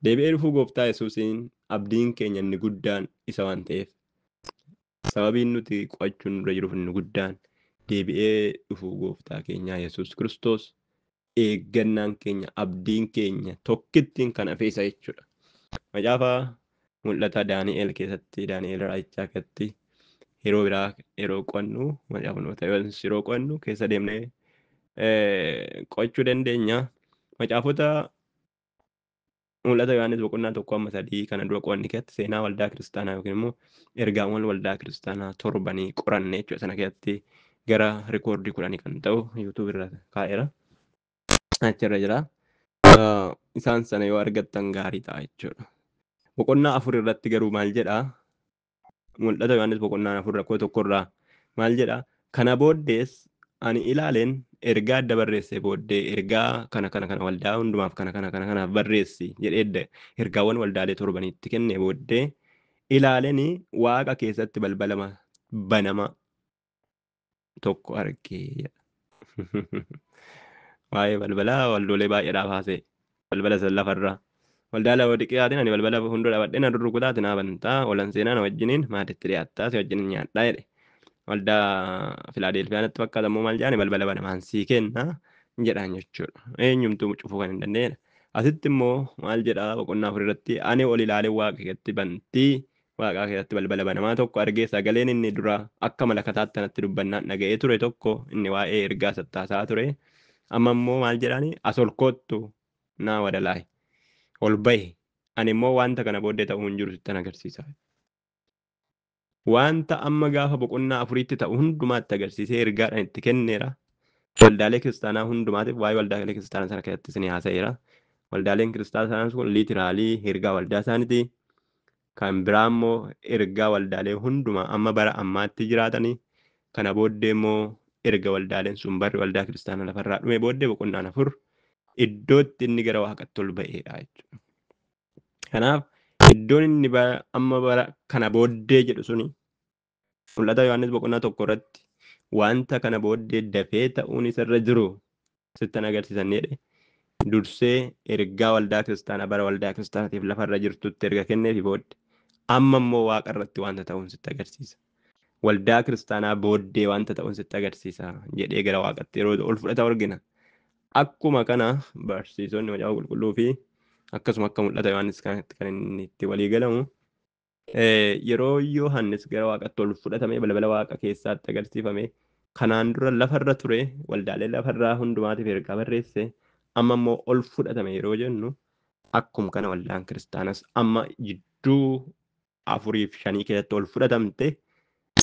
Deebi'ee dhufuu gooftaa Yesuusiin abdiin keenya inni guddaan isa waan ta'eef sababiin nuti qo'achuun irra jiruuf inni guddaan deebi'ee dhufuu gooftaa keenyaa Yesuus Kiristoos eeggannaan keenya abdiin keenya tokkittiin kan hafe isa jechuudha. Macaafa mul'ata Daani'el keessatti Daani'el raajichaa keessatti yeroo biraa yeroo qo'annu macaafa yeroo qo'annu keessa deemnee qo'achuu dandeenya. Macaafota mul'ata Yohaannis boqonnaa 1-3 kana dura qo'anne keessatti seenaa waldaa kiristaanaa yookiin immoo ergaawwan waldaa kiristaanaa 7 qoranne jechuudha. Sana keessatti gara rikoordii 10 kan ta'u yuutuub irra kaa'eera. Achirra jira. Isaan sana yoo argattan gaarii ta'a jechuudha. Boqonnaa 4 irratti garuu maal jedhaa? Mul'ata Yohaannis boqonnaa 4:1 irraa maal jedhaa? Kana booddees ani ilaaleen ergaa adda barreessee booddee ergaa kana waldaa hundumaaf kana barreessi jedhee ergaawwan waldaalee 7 kennee booddee ilaalanii waaqa keessatti balbala banama tokko argee. Waa'ee balbalaa waldoolee baay'eedhaaf haasa'e. Balbala san lafarraa. Waldaa Laodiqiyaatiin ani balbala hundoo dhaabadhee na durrukutaati na bantaa olan seenaa na wajjiniin maatiitti dhiyaattaa si wajjiniin nyaadhaa jedhe. Waldaa Filaadelfiyaatti fakkaata immoo maal jedhani balbala banamaan sii kenna jedhaan jechuudha. Eenyumtuu cufuu kan hin dandeenye. Asitti immoo maal jedhaa boqonnaa 4 irratti ani ol ilaalee waaqa keessatti bantii waaqaa keessatti balbala banamaa tokko argee sagaleen inni dura akka malakataatti kanatti dubbannaan dhaga'ee ture tokko inni waa'ee ergaa sattaasaa ture. Amma immoo maal jedhani as ol koottu naa wadalaay ol bahe ani immoo wanta kana booddee ta'uu hin jiru sittan agarsiisa. Wanta amma gaafa boqonnaa 4tti ta'u hundumaatti agarsiisee ergaadhaan itti kenneera. Waldaalee kiristaanaa hundumaatiif waa'ee waldaalee kiristaanaa sana keessatti isin haasa'eera. Waldaaleen kiristaanaa sun liitiraalii ergaa waldaa isaaniiti. Kan biraa immoo ergaa waldaalee hundumaa amma bara ammaatti jiraatanii. Kana booddee immoo erga waldaaleen sun barri waldaa kiristaanaa lafarraa dhume booddee boqonnaan 4 iddootti inni gara waaqatti ol ba'eedha jechuudha. Kanaaf iddoon inni amma bara kana booddee jedhu suni mul'ata Yohaannis boqonnaa 1 irratti wanta kana booddee dafee ta'uun isarra jiru sittan agarsiisan jedhe dursee ergaa waldaa kiristaanaa bara waldaa kiristaanaatiif lafarra jirtutti erga kenneefi booddee amma immoo waaqa irratti wanta ta'uun sitti agarsiisa. waldaa kiristaanaa booddee wanta ta'uun sitti agarsiisa jedhee gara waaqatti yeroo ol fudhata argina. Akkuma kana barsiisonni macaafa qulqulluu fi akkasuma akka mul'ata Yohaannis kanatti kan inni itti walii galamu yeroo Yohaannis gara waaqatti ol fudhatame balbala waaqa keessaatti agarsiifame kanaan dura lafarra ture waldaalee lafarraa hundumaatiif ergaa barreesse amma immoo ol fudhatame yeroo jennu akkuma kana waldaan kiristaanas amma jidduu 4-5 keessatti ol fudhatamte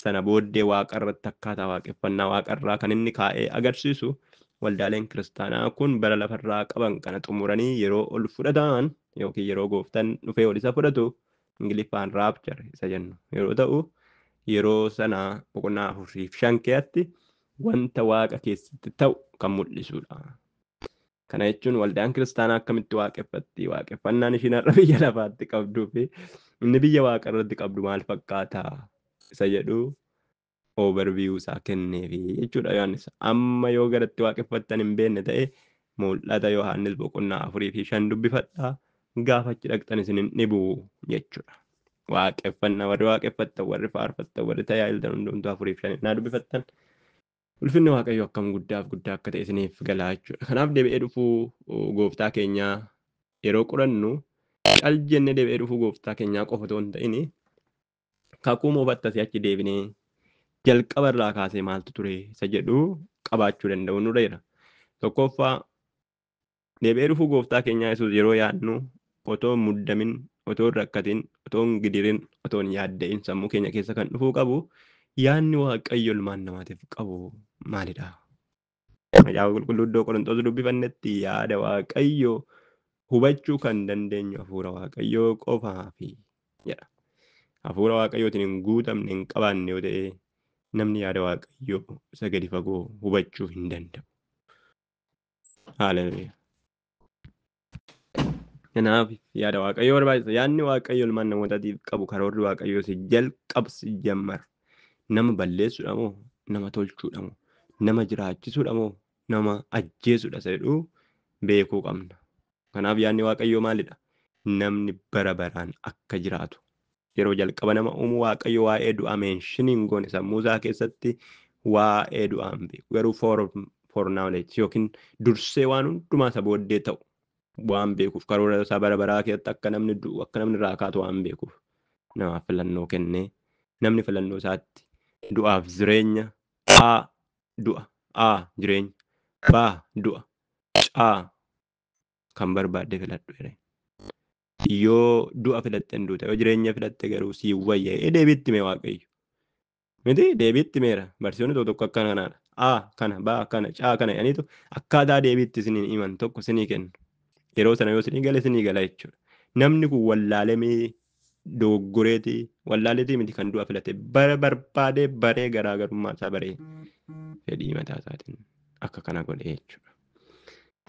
sana booddee waaqa irratti akkaataa waaqeffannaa waaqa irraa kan inni kaa'ee agarsiisu waldaaleen kiristaanaa kun bara lafarraa qaban kana xumuranii yeroo ol fudhataman yookiin yeroo gooftaan dhufee ol isa fudhatu ingiliffaan raapchar isa jennu yeroo ta'u yeroo sana boqonnaa 4-5 keessatti wanta waaqa keessatti ta'u kan mul'isudha. Kana jechuun waldaan kiristaanaa akkamitti waaqeffatti waaqeffannaan ishiin har'a biyya lafaatti qabduu fi inni biyya waaqa irratti qabdu maal fakkaata isa jedhu overview isaa kenneefi jechuudha Yohaannis. Amma yoo garatti waaqeffattan hin beekne ta'e mul'ata Yohaannis boqonnaa 4-5 dubbifadhaa gaafa achi dhaqxan isin hin dhibu jechuudha. Waaqeffannaa warri waaqeffattan warri faarfattan warri tajaajiltan hundumtuu 4-5 naa dubbifattan ulfinni waaqayyo akkam guddaa akka ta'e isiniif galaa jechuudha. Kanaaf deebi'ee dhufuu gooftaa keenyaa yeroo qorannu cal jennee deebi'ee dhufuu gooftaa keenyaa qofa otoo hin ta'in kakuu moofattas achi deebinee jalqaba irraa kaasee maaltu ture isa jedhu qabaachuu danda'u nu dheera. Tokkoffaa deebi'ee dhufuu gooftaa keenyaa Yesuus yeroo yaadnu otoo hin muddamin otoo hin rakkatin otoo hin gidirin otoo hin yaadda'in sammuu keenya keessa kan dhufuu qabu yaadni waaqayyo ilmaan namaatiif qabu maalidha? Macaafa qulqulluu iddoo Qorontoos dubbifannetti yaada waaqayyo hubachuu kan dandeenyu hafuura waaqayyoo qofaafi jedha. Hafuura waaqayyootiin hin guutamne hin qabaanne yoo ta'e namni yaada waaqayyoo isa gadi fagoo hubachuu hin danda'u. Haaleluyyaa. Kanaaf yaada waaqayyoo barbaachisa. Yaadni waaqayyo ilmaan namootaatiif qabu karoorri waaqayyoo si jalqabsi jammar. Nama balleessuudha moo nama tolchuudha moo nama jiraachisuudha moo nama ajjeesuudha isa jedhu beekuu qabna. Kanaaf yaadni waaqayyoo maalidha? Namni bara baraan akka jiraatu. Yeroo jalqaba nama uumu waaqayyo waa'ee du'aa meeshiniin goone sammuu isaa keessatti waa'ee du'aa hin beeku. Garuu for knowledge yookiin dursee waan hundumaa isa booddee ta'u waan beekuuf karoora isaa bara baraa keessatti akka namni du'u akka namni irraa kaatu waan beekuuf namaaf filannoo kennee namni filannoo isaatti du'aaf jireenya du'a jireenya du'a kan barbaadde filadhu jedhe. Yoo du'a filatte hin duute yoo jireenya filatte garuu sii wayya deebiitti mee waaqayyo miti deebiitti meera barsiisonni tokko akka kanaadha. Kana kana kana jedhaniitu akkaataa deebiitti isinii himan tokko isinii kennu. Yeroo sana yoo isinii gale isinii gala jechuudha. Namni kun wallaalemee dogoggoreetii wallaaleetii miti kan du'a filate bara barbaadee baree garaagarummaa isaa baree fedhii mataa isaatiin akka kana godhe jechuudha.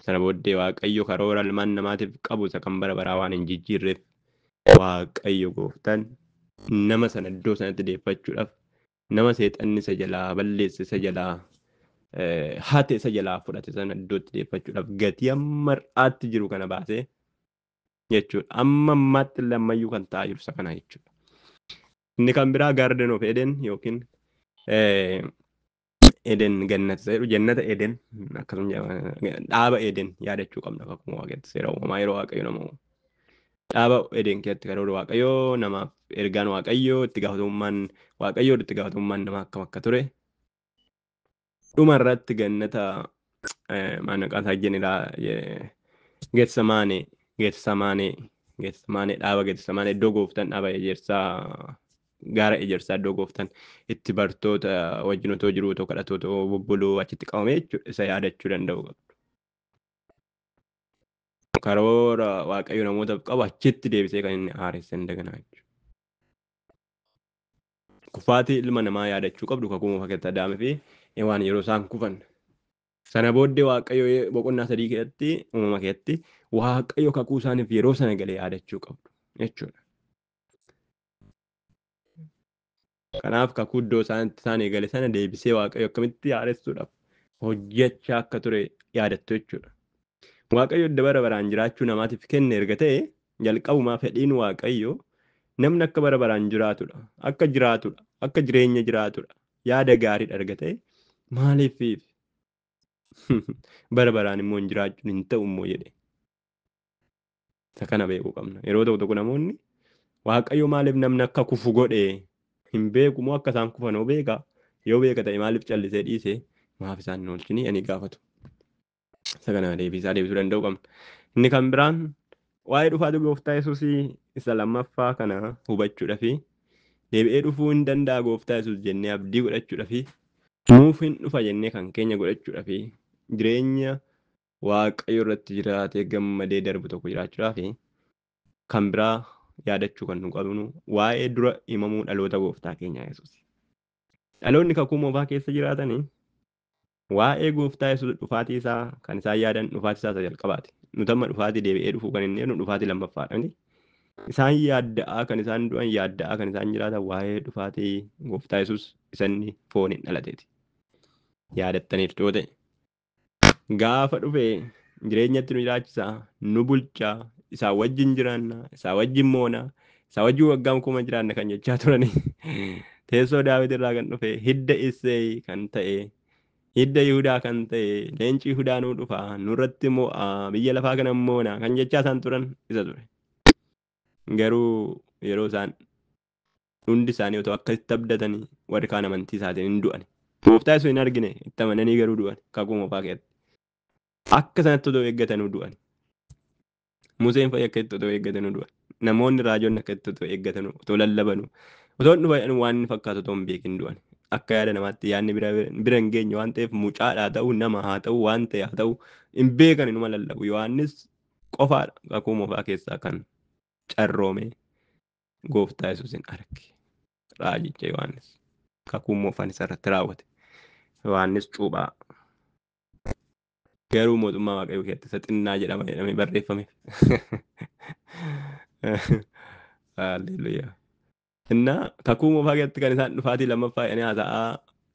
Sana booddee waaqayyo karoora ilmaan namaatiif qabu isa kan bara baraa waan hin jijjiirreef waaqayyo gooftaan nama sana iddoo sanatti deeffachuudhaaf nama seexanni isa jalaa balleesse isa jalaa hate isa jalaa fudhate sana iddootti deeffachuudhaaf gatii amma har'aatti jiru kana baasee jechuudha. Amma ammaatti lammayyuu kan ta'aa jiru isa kana jechuudha. Inni kan biraa Garden of Eden yookiin Eden gannata jedhu jannata Eden akkasuma dhaaba Eden yaadachuu qabna akkuma waaqetti seera uumamaa yeroo waaqayyo nama uumu. Dhaaba Eden keessatti karoora waaqayyoo namaaf ergaan waaqayyoo itti gaafatamummaan waaqayyoo itti gaafatamummaan namaa akkam akka ture. Dhuma irratti gannata maqaan isaa jenilaa Geetsamaanee dhaaba Geetsamaanee iddoo gooftaan dhaaba ejersaa gaara ejersaa iddoo gooftaan itti bartoota wajjin otoo jiru otoo kadhatu otoo bubbuluu achitti qabame jechuudha isa yaadachuu danda'u qabdu. Karoora waaqayyo namootaaf qabu achitti deebisee kan inni haaresse daganaa jechuudha. Kufaatii ilma namaa yaadachuu qabdu kakuu fakkeessa Adaamii fi waan yeroo isaan kufan. Sana booddee waaqayyo boqonnaa 3 keessatti uumama keessatti waaqayyo kakuu isaaniif yeroo sana galee yaadachuu qabdu jechuudha. Kanaaf kakuu iddoo isaan eegale sana deebisee waaqayyo akkamitti haaressuudhaaf hojjechaa akka ture yaadattu jechuudha. Waaqayyo iddoo bara baraan jiraachuu namaatiif kenne erga ta'e jalqabumaa fedhiin waaqayyo namni akka bara baraan jiraatudha. Akka jiraatudha. akka jireenya jiraatudha. Yaada gaarii argate maaliif bara baraan immoo hin jiraachuun hin ta'u immoo jedhe. Isa kana beekuu qabna. Yeroo tokko namoonni Waaqayyo maaliif namni akka kufu godhe hin beeku moo akka isaan kufan beeka? Yoo beeka ta'e maaliif callisee dhiise maaf isaan hin oolchini ani gaafatu. Isa kana deebisuu danda'uu qabna. Inni kan biraan waa'ee dhufaatii gooftaa Yesuus isa lammaffaa kana hubachuudhaa fi deebi'ee dhufuu hin danda'a gooftaa Yesuus jennee abdii godhachuudhaa fi nuuf hin dhufa jennee kan keenya godhachuudhaa fi jireenya Waaqayyo irratti jiraatee gammadee darbu tokko jiraachuudhaa fi kan biraa yaadachuu kan nu qabnu waa'ee dura himamuu dhaloota gooftaa keenya Yesuus. Dhaloonni kakuu moofaa keessa jiraatanii waa'ee gooftaa Yesuus dhufaatii isaa kan isaan yaadan dhufaatii isaa isa jalqabaati. Nuti amma dhufaatii deebi'ee dhufuu kan inni jedhu dhufaatii lammaffaadha. Isaan yaadda'aa kan isaan du'an yaadda'aa kan isaan jiraatan waa'ee dhufaatii gooftaa Yesuus isanni fooniin dhalateeti. Yaadattaniif yoo ta'e gaafa dhufee jireenyatti nu jiraachisa nu bulchaa isaa wajjin jiraanna isaa wajjin moona isaa wajjin waggaa 1000 jiraanna kan jechaa turanii teessoo Daawit irraa kan dhufe hidda Isseey kan ta'e hidda Yihudaa kan ta'e leenci Yihudaa nu dhufa nurratti mo'a biyya lafaa kana moona kan jechaa isaan turan isa ture. Garuu yeroo isaan hundi isaanii otoo akkasitti abdatanii warri kaan amantii isaatiin hin du'an. Gooftaa Yesuus hin argine itti amananii garuu du'an kakuu moofaa keessatti. Akka sanatti otoo eeggatanuu du'an. Museen fa'ii akkasitti otoo eeggatanuu du'an. Namoonni raajonni akkasitti otoo eeggatanuu otoo lallabanuu otoo hin dhufan waan inni fakkaatu otoo hin beekin du'an. Akka yaada namaatti yaadni bira hin geenye waan ta'eef mucaadhaa ta'uu nama haa ta'uu waan ta'e haa ta'uu hin beekan inuma lallabu. Yohaannis qofaadha kakuu moofaa keessaa kan carroome gooftaa Yesuus hin arge. Raajicha Yohaannis kakuu moofaan isarratti raawwate. Yohaannis cuuphaa. Garuu mootummaa Waaqayyoo keessatti isa xinnaa jedhamee barreeffame. Haalleluuyaa. Innaa kakuu moofaa keessatti kan isaan dhufaatii lammaffaa jedhanii haasa'aa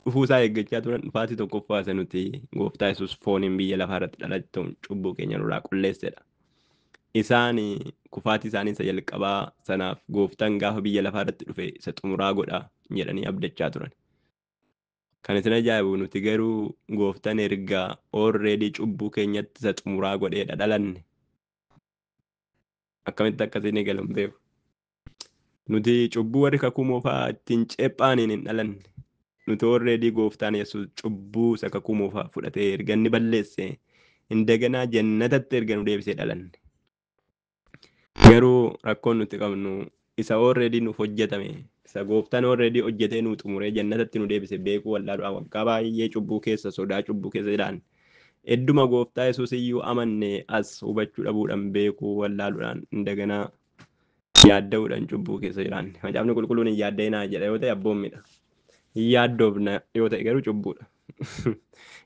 dhufuusaa eeggachaa turan dhufaatii tokkoffaa isa nuti gooftaa Yesuus fooniin biyya lafaa irratti dhalachuun cubbuu keenya nurraa qulleessedha. Isaan kufaatii isaanii isa jalqabaa sanaaf gooftaan gaafa biyya lafaa irratti dhufe isa xumuraa godha jedhanii abdachaa turan. Kan isin ajaa'ibu nuti garuu gooftaan ergaa already cubbuu keenyatti isa xumuraa godheedha dhalanne. Akkamitti akkasiin eegalan beeku. Nuti cubbuu warri kakuu moofaa ittiin ceephaaniin hin dhalanne. Nuti already gooftaan Yesuus cubbuu isa kakuu moofaa fudhatee erga inni balleesse indaganaa jannatatti erga nu deebisee dhalanne. Garuu rakkoon nuti qabnu isa already nuuf hojjetame isa gooftaan already hojjetee nu xumuree jannatatti nu deebise beekuu wallaaluudhaan waggaa baay'ee cubbuu keessa sodaa cubbuu keessa jiraanne. Hedduma gooftaa Yesuus iyyuu amanne as hubachuu dhabuudhaan beekuu wallaaluudhaan indaganaa yaadda'uudhaan cubbuu keessa jiraanne. Macaafni qulqulluun hin yaadda'inaa jedha yoo ta'e abboommiidha. Hin yaaddoofna yoo ta'e garuu cubbuudha.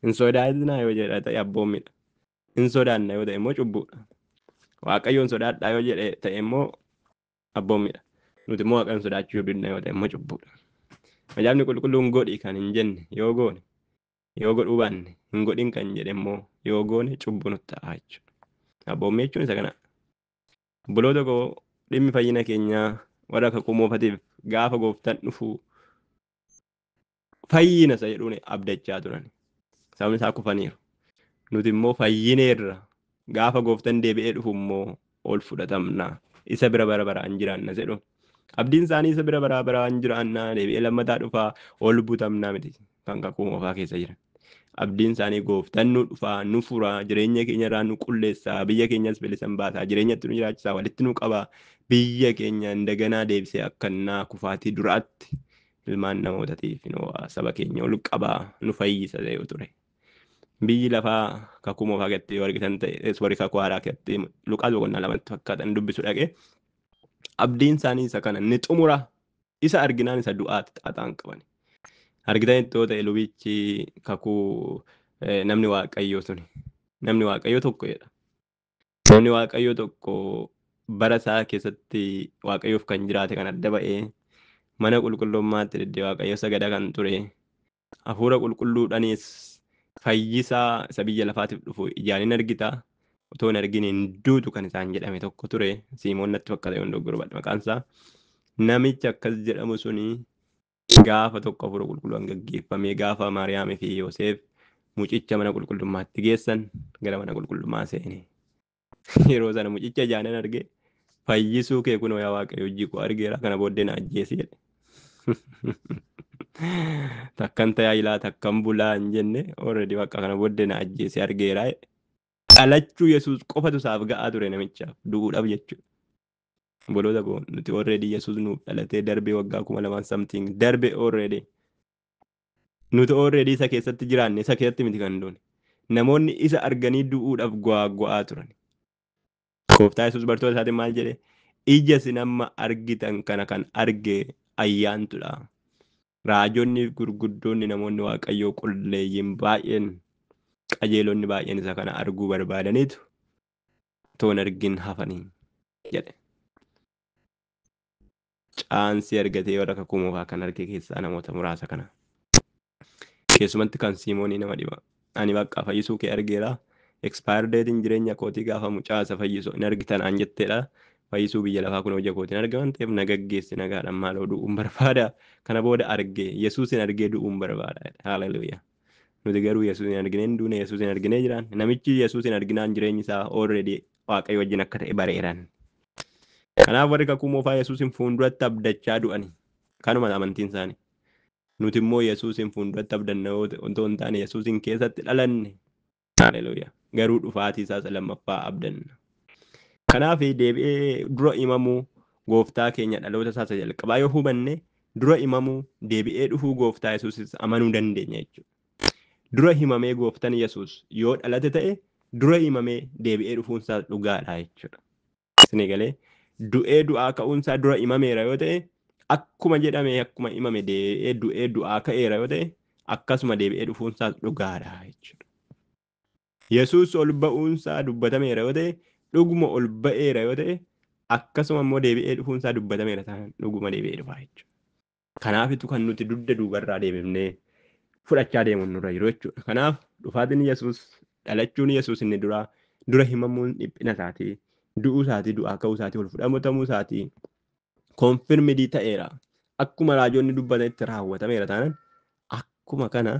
Hin sodaatinaa yoo jedha ta'e abboommiidha. Hin sodaanna yoo ta'e immoo cubbuudha. Waaqayyoon sodaadhaa yoo jedhe ta'e immoo abboommiidha. Nuti immoo Waaqayyoon sodaachuu didna yoo ta'e immoo cubbuudha. Macaafni qulqulluun godhi kan hin jenne yoo goone yoo godhuu baanne hin godhin kan jedhe immoo yoo goone cubbuu nutti ta'a jechuudha. Abboommii jechuun isa kana. Obboloota koo dhimmi fayyina keenyaa warra kakuu moofatiif gaafa gooftaan dhufu fayyina isa jedhuun abdachaa turan. Sababni isaa kufaniiru. Nuti immoo fayyineerra. Gaafa gooftaan deebi'ee dhufu immoo ol fudhatamna. Isa bira bara baraan jiraanna jedhu. Abdiin isaanii isa bira bara baraan jiraanna deebi'ee lammataa dhufaa ol butamnaa miti kan kakuu moofaa keessa jiran. Abdiin isaanii gooftaan nu dhufaa nu furaa jireenya keenya irraa nu qulleessaa biyya keenyas bilisan baasaa jireenyatti nu jiraachisaa walitti nu qabaa biyya keenya indaganaa deebisee akkannaa kufaatii duraatti ilmaan namootaatiif saba keenya ol qabaa nu fayyisa ta'ee ture. Biyyi lafaa kakuu moofaa keessatti yoo argitan ta'e warri kakuu haaraa keessatti Luqaas boqonnaa 2 fakkaatan dubbisu dhaqee abdiin isaanii isa kana ni xumura isa arginaan isa du'aatti xaaxaan qaban. Argitan ittoo ta'e lubichi kakuu namni waaqayyoo suni namni waaqayyoo tokko jedha. Namni waaqayyoo tokko bara isaa keessatti waaqayyoof kan jiraate kan adda ba'ee mana qulqullummaatti deddeebi'ee waaqayyo sagada kan ture hafuura qulqulluudhaanis fayyisaa isa biyya lafaatiif dhufu ijaan hin argita otoo hin argin hin duutu kan isaan jedhame tokko ture. Simoon natti fakkaata yoon dogoggora maqaan isaa namicha akkas jedhamu suni gaafa tokko hafuura qulqulluun gaggeeffamee gaafa Maariyaamii fi Yoosef mucicha mana qulqullummaatti geessan gara mana qulqullummaa seene. Yeroo sana mucicha ijaanan arge fayyisuu kee kunoo yaa Waaqayyo hojii koo argeera kana booddee na ajjeesi jedhe. Takkan tajaajilaa takkan bulaa hin jenne already bakka kana booddee na ajjeesi argeera. Dhalachuu Yesuus qofatu isaaf ga'aa ture namichaaf du'uudhaaf jechuudha. Boloota koo nuti already Yesuus nuuf dhalatee darbee waggaa 2000 something darbe already. Nuti already isa keessatti jiraanne isa keessatti miti kan duune. Namoonni isa arganii du'uudhaaf go'aa turan. Gooftaa Yesuus bartoota isaatiin maal jedhe? Ija isin amma argitan kana kan arge ayyaantudha. Raajonni gurguddoonni namoonni Waaqayyoo qulleeyyiin baay'een qajeelonni baay'een isa kana arguu barbaadaniitu toon argin hafanii jedhe. Caansii argatee warra kakuu moofaa kan arge keessaa namoota muraasa kana. Keessumatti kan Simoonii nama dhiba. Ani bakka fayyisuu kee argeera. Expire datein jireenya kootii gaafa mucaasa fayyisu in argitan aan jetteedha. Fayyisuu biyya lafaa kun hojii kootiin argaman ta'eef na gaggeessi nagaadhaan maaloo du'uun barbaada. Kana booda argee Yesuusin argee du'uun barbaada. Haaleluyyaa. Nuti garuu Yesuusin arginee hin duune Yesuusin arginee jiraan. Namichi Yesuusin arginaan jireenyi isaa already Waaqayyo wajjin akka ta'e bareeran. Kanaaf warri kakuu moofaa Yesuusin fuulduratti abdachaa du'ani. Kanuma amantiin isaanii. Nuti immoo Yesuusin fuulduratti abdanna otoo hin taane Yesuusin keessatti dhalanne. Haaleluyyaa. Garuu dhufaatii isaa lammaffaa abdanna. Kanaaf deebi'ee dura himamuu gooftaa keenya dhaloota isaa jalqabaa yoo hubanne dura himamuu deebi'ee dhufuu gooftaa Yesuusis amanuu dandeenya jechuudha. Dura himamee gooftaan Yesuus yoo dhalate ta'e dura himamee deebi'ee dhufuunsaa dhugaadha jechuudha. Isin egalee du'ee du'aa ka'uunsaa dura himameera yoo ta'e akkuma jedhamee akkuma himame deebi'ee du'ee du'aa ka'eera yoo ta'e akkasuma deebi'ee dhufuunsaa dhugaadha jechuudha. Yesuus ol ba'uunsaa dubbatameera yoo ta'e dhuguma ol ba'eera yoo ta'e akkasuma immoo deebi'ee dhufuunsaa dubbatameera taanaan dhuguma deebi'ee dhufaa jechuudha. Kanaafitu kan nuti dugda duubarraa deebifnee fudhachaa deemuun nurra jiru jechuudha. Kanaaf dhufaatiin Yesuus dhalachuun Yesuus inni dura himamuun dhiphina isaatii du'uu isaatii du'aa ka'uu isaatii ol fudhatamuu isaatii konfirmidii ta'eera. Akkuma raajonni dubbatanitti raawwatameera taanaan akkuma kana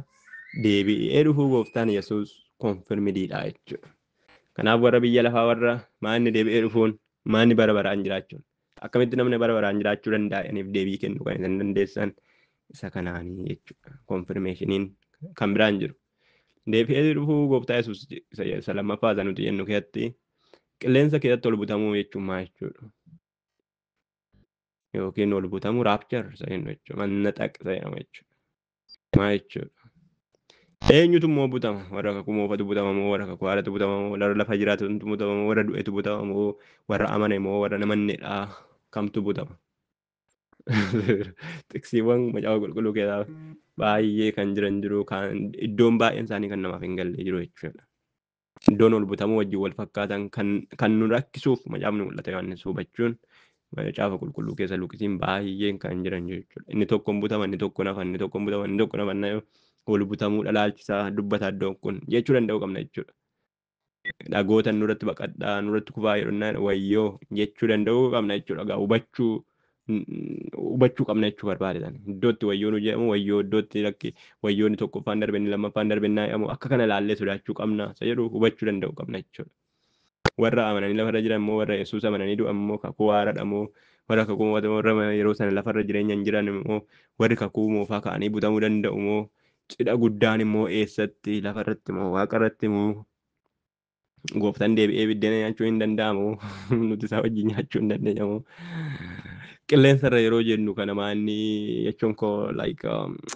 deebi'ee dhufuu gooftaan Yesuus konfirmidiidha jechuudha. Kanaaf warra biyya lafaa warra maanni deebi'ee dhufuun maanni bara baraan jiraachuun akkamitti namni bara baraan jiraachuu danda'aniif deebii kennu kan isaan dandeessan isa kanaanii jechuudha. Konfirmeeshiniin kan biraan jiru. Deebi'ee dhufuu gooftaa Yesuus isa lammaffaa isa nuti jennu keessatti qilleensa keessatti ol butamuu jechuun maal jechuudha? Yookiin ol butamuu raapchar isa jennu jechuudha. Manna xaqsa jedhama jechuudha. Maal jechuudha? Eenyutu immoo butama? Warra kakuu moofatu butama moo warra kakuu haadhatu butama moo warra lafa jiraatutu butama moo warra du'etu butama moo warra amane moo warra namanneedha kamtu butama? Tiksiiwwan macaafa qulqulluu keessaa baay'ee kan jiran jiru kan iddoon baay'een isaanii kan namaaf hin galle jiru jechuudha. Iddoon ol butamuu wajjin wal fakkaatan kan nu rakkisuuf macaafni mul'ata Yohaannis hubachuun macaafa qulqulluu keessa luqisiin baay'een kan jiran jechuudha. Inni tokko hin butama inni tokko nafa inni tokko hin butama inni tokko nafa ol butamuu dhalaalchisaa dubbata iddoon kun jechuu danda'u qabna jechuudha. Dhagoota nurratti baqadhaa nurratti kufaa jedhunaan wayyoo jechuu danda'u qabna jechuudha. Hubachuu qabna jechuu barbaadan. Iddootti wayyoon jedhamu wayyoo iddootti lakki wayyoonni tokkoffaan darbe inni lammaffaan darbe jedhamu akka kana laallee sodaachuu qabna. Isa jedhu hubachuu danda'u qabna jechuudha. Warra amananii lafarra jiran immoo warra Yesuus amananii du'an immoo kakuu haaraadha immoo warra kakuu warra yeroo sana lafarra jireenya hin jiran immoo warri kakuu moofaa ka'anii butamuu danda'u immoo cidha guddaan immoo eessatti lafarratti immoo waaqarratti immoo gooftaan deebi'ee biddeena nyaachuu hin danda'amu nuti isaa wajjin nyaachuu hin dandeenyamu. Qilleensarra yeroo jennu kana maanni jechuun koo like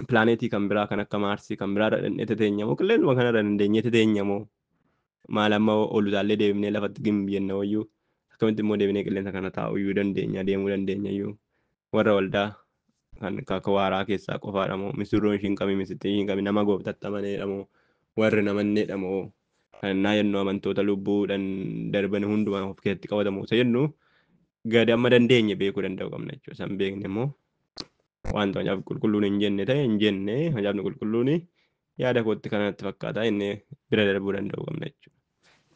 pilaaneetii kan biraa kan akka Maarsii kan biraarra dhandhee teteenyamoo qilleensuma kanarra dandeenyee teteenyamoo maal amma olutaallee deebinee lafatti gimbi jenna wayyuu akkamitti immoo deebinee qilleensa kana taa'uu iyyuu dandeenya deemuu dandeenya iyyuu warra waldaa kan akka waaraa keessaa qofaadha moo misirroon ishiin qabi misittii ishiin qabi nama gooftatti amaneedha moo warri namanneedha moo kan naa jennu amantoota lubbuudhaan darban hundumaa of keessatti qabatamu isa jennu gadi amma dandeenye beekuu danda'u qabna jechuudha. San beekne immoo wanta macaafni qulqulluun hin jenne ta'e hin jenne macaafni qulqulluun yaada kootti kanatti fakkaata inni bira darbuu danda'u qabna jechuudha.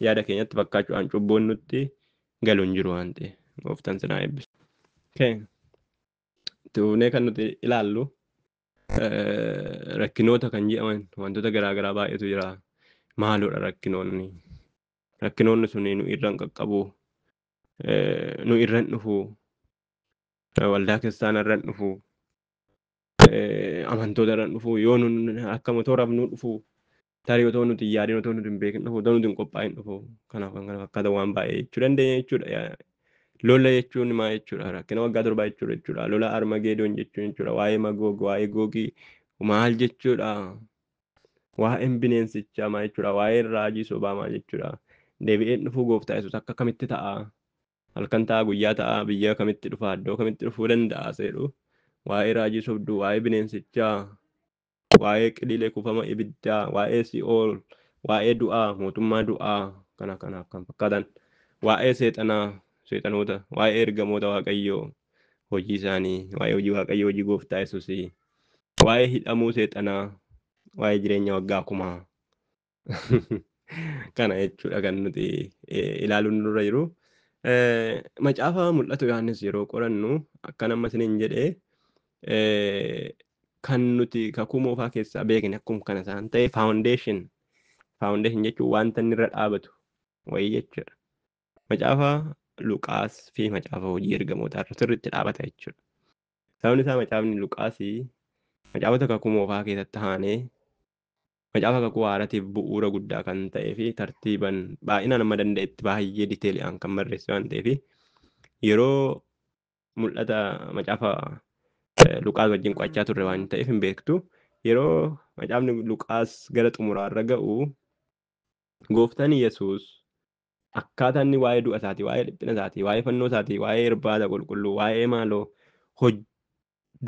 Yaada keenyatti fakkaachuudhaan cubboon nutti galu hin jiru waan ta'eef gooftaan sinaa eebbisu. Tuunee kan nuti ilaallu rakkinoota kan jedhaman wantoota garaagaraa baay'eetu jira. Maaloodha rakkinoonni? Rakkinoonni sun nu irraan qaqqabu, nu irraan dhufu, waldaa kiristaanaa irraan dhufu, amantoota irraan dhufu, yoo nun akka motoraaf nu dhufu, tarii otoo nuti hin yaadin, otoo nuti hin beekin dhufu, otoo nuti hin qophaa'in dhufu. Kanaaf kan kana fakkaatan waan baay'ee jechuu dandeenya jechuudha. Lola jechuun maal jechuudha? Rakkina waggaa torbaa jechuudha. Lola Armageedoon jechuudha. Waa'ee Magoog, waa'ee Googii maal jechuudha? Waa'een bineensichaa maal jechuudha? Waa'een raajii sobaa maal jechuudha? Deebi'een dhufuu gooftaa Yesuus akka kamitti ta'a? Halkan ta'a, guyyaa ta'a, biyya kamitti dhufa, iddoo kamitti dhufuu danda'a seedhu? Waa'ee raajii sobduu, waa'ee bineensichaa, waa'ee qililee kuufama ibiddaa, waa'ee si'ool, waa'ee du'aa, mootummaa du'aa, kana kan fakkaatan, waa'ee seexanoota, waa'ee ergamoota Waaqayyoo, hojii isaanii, waa'ee hojii Waaqayyoo, hojii gooftaa Yesuusii, waa'ee hidhamuu seexanaa, waa'ee jireenya waggaa kumaa. Kana jechuudha kan nuti ilaaluun nurra jiru. Macaafa mul'atu Yohaannis yeroo qorannu akkan amma isiniin jedhee kan nuti kakuu moofaa keessaa beekne akkuma kana isaan ta'e faawundeeshin jechuun wanta inni irra dhaabatu wayii jechuudha. Macaafa Luqaas fi macaafa hojii ergamootaa irra sirriitti dhaabata jechuudha. Sababni isaa macaafni Luqaasii macaafota kakuu moofaa keessatti haanee macaafa kakuu haaraatiif bu'uura guddaa kan ta'ee fi tartiiban baay'inaan amma danda'etti baay'ee diteeli'aan kan barreesse waan ta'eef yeroo mul'ata macaafa Luqaas wajjin qo'achaa turre waan ta'eef hin beektu. Yeroo macaafni Luqaas gara xumuraarra ga'u gooftaan Yesuus akkaataa inni waa'ee du'a isaatii, waa'ee dhiphina isaatii, waa'ee fannoo isaatii, waa'ee irbaata qulqulluu, waa'ee maaloo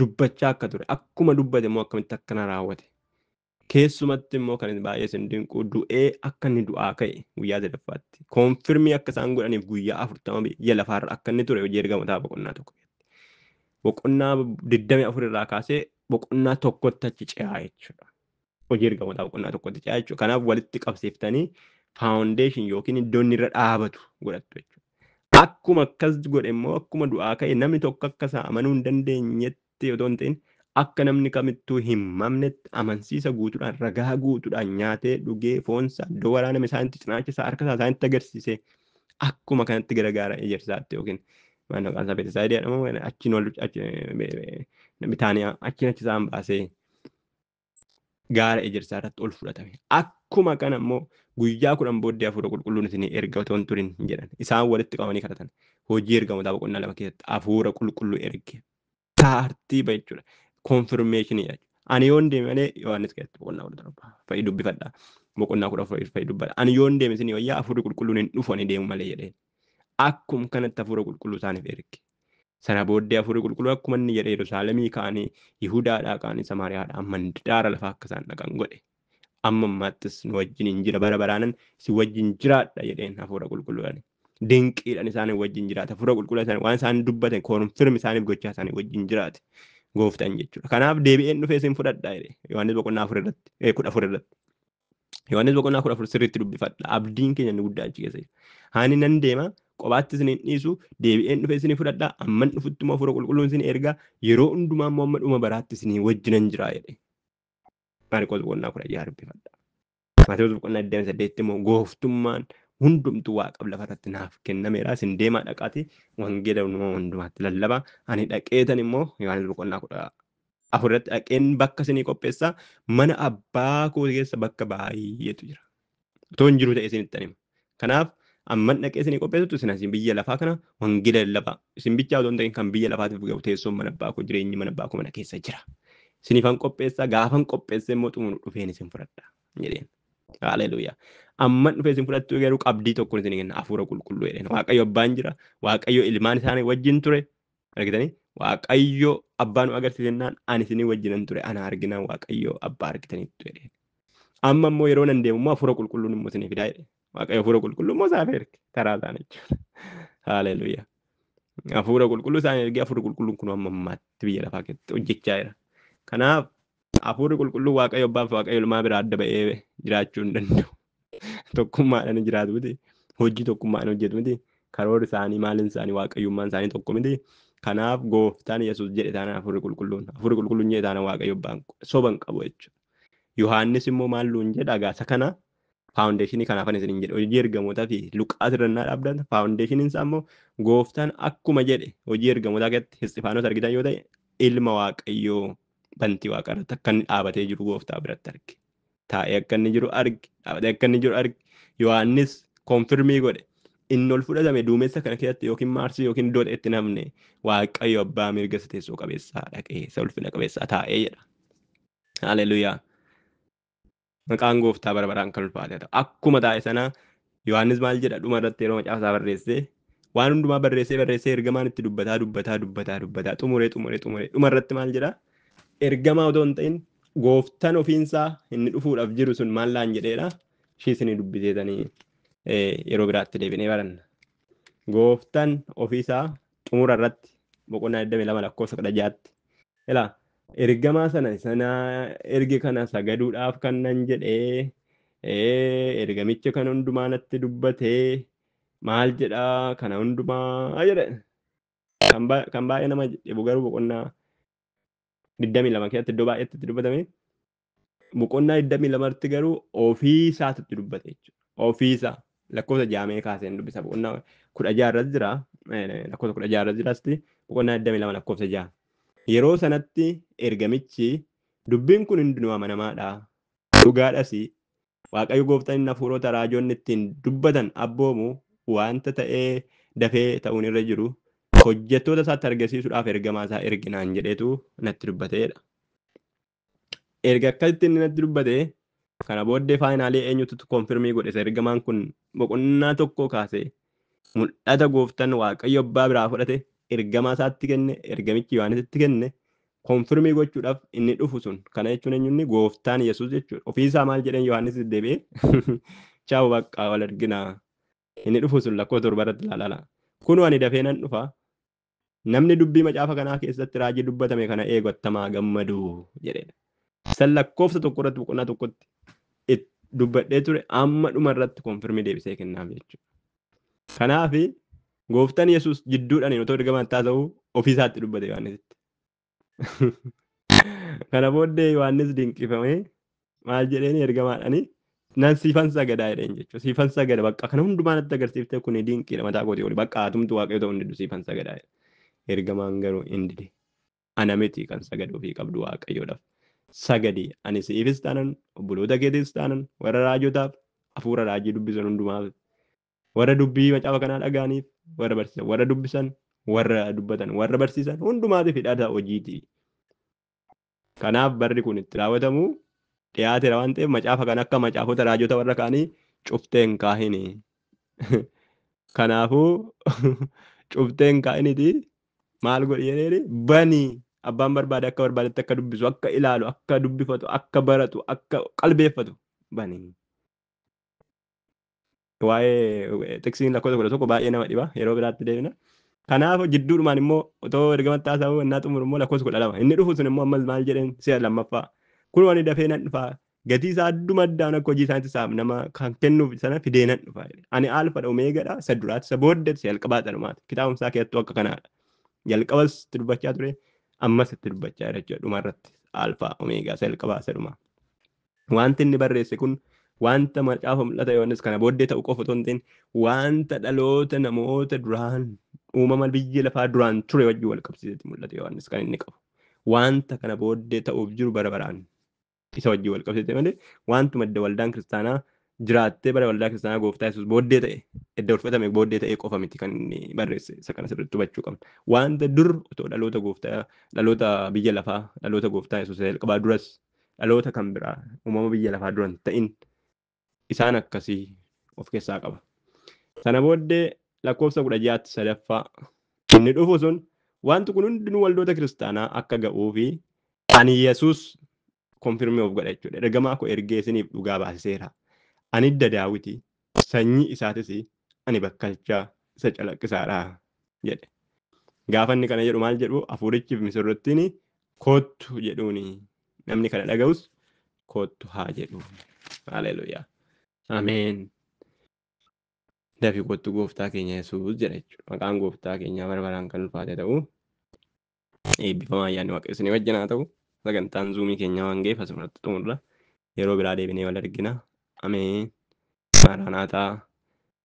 dubbachaa akka ture akkuma dubbate immoo akkamitti akkana raawwate. Keessumatti immoo kan baay'ee isin dinqu du'ee akka inni du'aa ka'e guyyaa sadaffaatti koonfirmii akka isaan godhaniif guyyaa 40 biyya lafaarra akka inni ture hojii ergamootaa boqonnaa tokko. Boqonnaa 24 irraa kaasee boqonnaa tokkotti achi ce'aa jechuudha. Hojii ergamootaa boqonnaa tokkotti ce'aa jechuudha. Kanaaf walitti qabsiiftanii faawundeeshin yookiin iddoo inni irra dhaabatu godhattu jechuudha. Akkuma akkas godhe immoo akkuma du'aa ka'e namni tokko akka isaa amanuu hin dandeenyetti otoo hin ta'in akka namni kamittuu hin mamnetti amansiisa guutuudhaan ragaa guutuudhaan nyaatee dhugee foonsaa iddoo waraaname isaanitti cinaacha isaa harka isaanitti agarsiise akkuma kanatti garagaara ejersaatti yookiin maqaan isaa Beetisaayidii jedhamu achiin Bitaaniyaa achiin achi isaan baasee gaara ejersaa irratti ol fudhatame. Akkuma kana immoo guyyaa 10 booddee hafuura qulqulluun isin erga otoo hin turin jedhan isaan walitti qabanii kadhatan. Hojii ergamootaa boqonnaa 2 keessatti hafuura qulqulluu erge. Tartiiba jechuudha. Konfirmeeshinii jechuudha. Ani yoon deeme malee Yohaannis keessatti boqonnaa 17 fa'i dubbifadha. Boqonnaa 14 fa'i dubbadha. Ani yoon deeme isin wayyaa hafuurri qulqulluun hin dhufu ani deemu malee jedheen. Akkuma kanatti hafuura qulqulluu isaaniif erge. Sana booddee hafuurri qulqulluu akkuma inni jedhee Yerusaalemii ka'anii Yihudaadhaa ka'anii Samaariyaadhaa mandaara lafaa akka isaan dhaqan godhe. Amma ammaattis nu wajjin hin jira bara baraanan si wajjin jiraadha jedheen hafuura qulqulluudhaan. Dinqiidhaan isaanii wajjin jiraata. Hafuura qulqulluu isaanii waan isaan dubbatan koonfirmi isaaniif gochaa isaanii wajjin jiraate gooftaan jechuudha. Kanaaf deebi'een dhufee isin fudhadhaa jedhe Yohaannis boqonnaa 4 irratti 14 irratti. Yohaannis boqonnaa 14 sirriitti dubbifadha. Abdiin keenya inni guddaa achi keessa jira. Haani nan deema qobaatti isin hin dhiisu deebi'een dhufee isin fudhadhaa amman dhufutti immoo hafuura qulqulluun isin ergaa yeroo hundumaa immoo amma dhuma baraatti isin wajjinan jira jedhe. Maariqoos boqonnaa 16 dubbifadha. Maatewos boqonnaa 28 immoo gooftummaan hundumtuu waaqaaf lafarratti naaf kennameera isin deemaa dhaqaati wangeela hundumaatti lallabaa ani dhaqeetan immoo Yohaannis boqonnaa 14 irratti dhaqeen bakka isinii qopheessaa mana abbaa koo keessa bakka baay'eetu jira. Otoo hin jiru ta'e isinitti anima. Kanaaf amman dhaqee isinii qopheessutu isin asiin biyya lafaa kana wangeela lallabaa isin bichaa otoo hin ta'in kan biyya lafaatiif ga'u teessoon mana abbaa koo jireenyi mana abbaa koo mana keessa jira. Isiniifan qopheessaa gaafan qopheessee immoo xumuru dhufeen isin fudhadha jedheen. Haleluuyaa. Amman dhufee isin fudhattu garuu qabdii tokko isin kenna hafuura qulqulluu jedheen. Waaqayyo abbaan jira. Waaqayyo ilmaan isaanii wajjin ture. Argitanii? Waaqayyo abbaan nu agarsiisennaan ani isinii wajjinan ture. Ana arginaan Waaqayyo abbaa argitaniitu jedheen. Amma immoo yeroo nan deemu immoo hafuura qulqulluun immoo isinii fidaa jedheen. Waaqayyo hafuura qulqulluu immoo isaaf erge. Karaa isaanii jechuudha. Haleluuyaa. Hafuura qulqulluu isaanii ergee hafuura qulqulluun kun amma ammaatti biyya lafaa keessatti hojjechaa jira. Kanaaf hafuurri qulqulluu Waaqayyo abbaa fi Waaqayyo ilmaa biraa adda ba'ee jiraachuu hin danda'u. Tokkummaadhaan jiraatu miti. Hojii tokkummaadhaan hojjetu miti. Karoora isaanii maaliin isaanii waaqayyummaan isaanii tokko miti. Kanaaf gooftaan Yesuus jedhe taanaan hafuurri qulqulluun jedhe taanaan Waaqayyo abbaan soba hin qabu jechuudha. Yohaannis immoo maal nuun jedha gaasa kana faawundeeshinii kanaafan isin jedhe hojii ergamootaa fi Luqaas irrannaa dhaabbatan faawundeeshiniin isaa immoo gooftaan akkuma jedhe hojii ergamootaa keessatti Isxifaanos argitan yoo ta'e ilma Waaqayyoo bantii waaqa irratti akka inni dhaabatee jiru gooftaa biratti arge. Taa'ee akka inni jiru arge. Dhaabatee akka inni jiru arge. Yohaannis koonfirmii godhe. Inni ol fudhatame duumessa kana keessatti yookiin maarsii yookiin iddoo itti namne Waaqayyo abbaa mirga teessoo qabeessaa dhaqee isa ulfina qabeessaa taa'ee jedha. Haleluuyaa. Maqaan gooftaa bara baraan kan ulfaate ta'u. Akkuma taa'e sana Yohaannis maal jedha dhuma irratti yeroo macaafa isaa barreessee waan hundumaa barreessee ergamaan itti dubbataa xumuree dhuma irratti maal jedha ergamaa otoo hin ta'in gooftaan ofiinsaa inni dhufuudhaaf jiru sun maal laan jedheedha shiisni dubbiseetanii yeroo biraatti deebinee baranna. Gooftaan ofiisaa xumura irratti boqonnaa 22 lakkoofsa 16tti ilaa ergamaa sana erge kana sagaduudhaaf kan nan jedhee ergamicha kan hundumaa natti dubbatee maal jedhaa kana hundumaa jedhe kan baay'ee nama dhibu garuu boqonnaa 22 keessatti iddoo baay'eetti itti dubbatame boqonnaa 22tti garuu ofiisaatti dubbate jechuudha. Ofiisaa lakkoofsa 6 kaaseen dubbisa boqonnaa 16 irratti jira lakkoofsa 16 irratti jiraasti boqonnaa 22 lakkoofsa 6 yeroo sanatti ergamichi dubbiin kun hundinuu amanamaadha dhugaadhas Waaqayyo gooftaan inni hafuurota raajoonni ittiin dubbatan abboomu wanta ta'ee dafee ta'uun irra jiru hojjettoota isaatti argisiisuudhaaf ergamaa isaa erginaan jedheetu natti dubbateedha. Erga akkasitti inni natti dubbate kana booddee faayinaalee eenyutu koonfirmii godhe ergamaan kun boqonnaa tokko kaasee mul'ata gooftaan Waaqayyo abbaa biraa fudhate ergamaa isaatti kenne ergamichi Yohaanisitti kenne koonfirmii gochuudhaaf inni dhufu sun kana jechuun eenyunni gooftaan Yesuus jechuudha. Ofiisaa maal jedheen Yohaannis deebi'ee chaawu baqqaa wal arginaa inni dhufu sun lakkoofsa 7 irratti ilaalaa. Kunoo ani dafee nan dhufa namni dubbii macaafa kanaa keessatti raajii dubbatame kana eegattamaa gammadu jedheedha. San lakkoofsa 1 irratti boqonnaa tokkotti dubbadhee ture amma dhuma irratti koonfirmii deebisee kennaaf jechuudha. Kanaaf gooftaan Yesuus jidduudhaan otoo ergamaan taasa'u ofiisaatti dubbate Yohaannisitti. Kana booddee Yohaannis dinqifamee maal jedheen ergamaadhaani nan siifan sagadaa jedheen jechuudha. Siifan sagada bakka kana hundumaa natti agarsiiftee kun dinqiidha mataa kootii oli bakka atumtu Waaqayyo ta'uu hin siifan sagadaa. Ergamaan garuu hin dide. Ana miti kan sagaduu fi qabdu Waaqayyoodhaaf. Sagadi ani siifis taanan obboloota keetis taanan warra raajotaaf hafuura raajii dubbisan hundumaaf warra dubbii macaafa kanaa dhagaaniif warra barsiisan warra dubbisan warra dubbatan warra barsiisan hundumaatiif hidhata hojiiti. Kanaaf barri kun itti raawwatamu dhiyaateera waan ta'eef macaafa kan akka macaafota raajota warra kaanii cuftee hin kaahini. Kanaafuu cuftee hin kaahiniiti maal godhi jedhee banii abbaan barbaade akka barbaadetti akka dubbisu akka ilaalu akka dubbifatu akka baratu akka qalbeeffatu banii. Waa'ee tiksiin lakkoofsa 11 baay'ee nama dhiba yeroo biraatti deebina. Kanaaf jidduudhumaan immoo otoo ergamatti taasifamuu innaa xumuru immoo lakkoofsa 12 inni dhufu sun immoo ammas maal jedheen si'a lammaffaa kun waan dafee nan dhufaa gatii isaa adduma addaan akka hojii isaaniitti isaaf nama kan kennuuf sana fidee nan dhufaa ani alfadha omeegadha isa duraatti isa booddeetti isa jalqabaa dhanumaati kitaabumsaa keessattuu akka kanaadha jalqabas itti dubbachaa ture ammas itti dubbachaa jira jechuudha dhumarratti alfaa omeegaa isa jalqabaa isa dhumaa wanti inni barreesse kun wanta macaafa mul'ata Yohaannis kana booddee ta'u qofa otoo hin ta'in wanta dhaloota namoota duraan uumama biyya lafaa duraan ture wajjin wal qabsiisetti mul'ata Yohaannis kan inni qabu. Wanta kana booddee ta'uuf jiru bara baraan isa wajjin wal qabsiisee malee wantuma iddoo waldaan kiristaanaa jiraattee bara waldaa kiristaanaa gooftaa Yesuus booddee ta'e iddoo ulfatame booddee ta'e qofa miti kan inni barreesse isa kana sirriitti hubachuu qabna. Wanta dur otoo dhaloota gooftaa dhaloota biyya lafaa dhaloota gooftaa Yesuus jalqabaa duras dhaloota kan biraa uumama biyya lafaa duran ta'in isaan akkasii of keessaa qaba. Sana booddee lakkoofsa 16tti sadaffaa inni dhufu sun wanti kun hundinuu waldoota kiristaanaa akka ga'uu fi ani Yesuus konfirmii of godha jechuudha. Ergamaa koo ergee isiniif dhugaa baasiseera. Ani idda daawiti sanyii isaatis ani bakkalchaa isa calaqqisaadha jedhe. Gaafa inni kana jedhu maal jedhu hafuurichi fi misirrittiin kottu jedhuuni namni kana dhaga'us kottu haa jedhu. Haleluuyaa. Ameen. Dafii kottu gooftaa keenya Yesuus jedha jechuudha. Maqaan gooftaa keenyaa bara baraan kan ulfaate ta'u Eebbifamaa ayyaanni Waaqayyo isinii wajjin haa ta'u. Sagantaan zuumii keenya waan ga'eef asirratti xumurra. Yeroo biraa deebinee wal argina. Ameen. Maranaataa.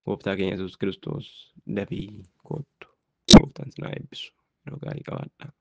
Gooftaa keenya Yesuus Kiristoos dafii koottu. Gooftaan isin haa eebbisu. Yeroo gaarii qabaadhaa.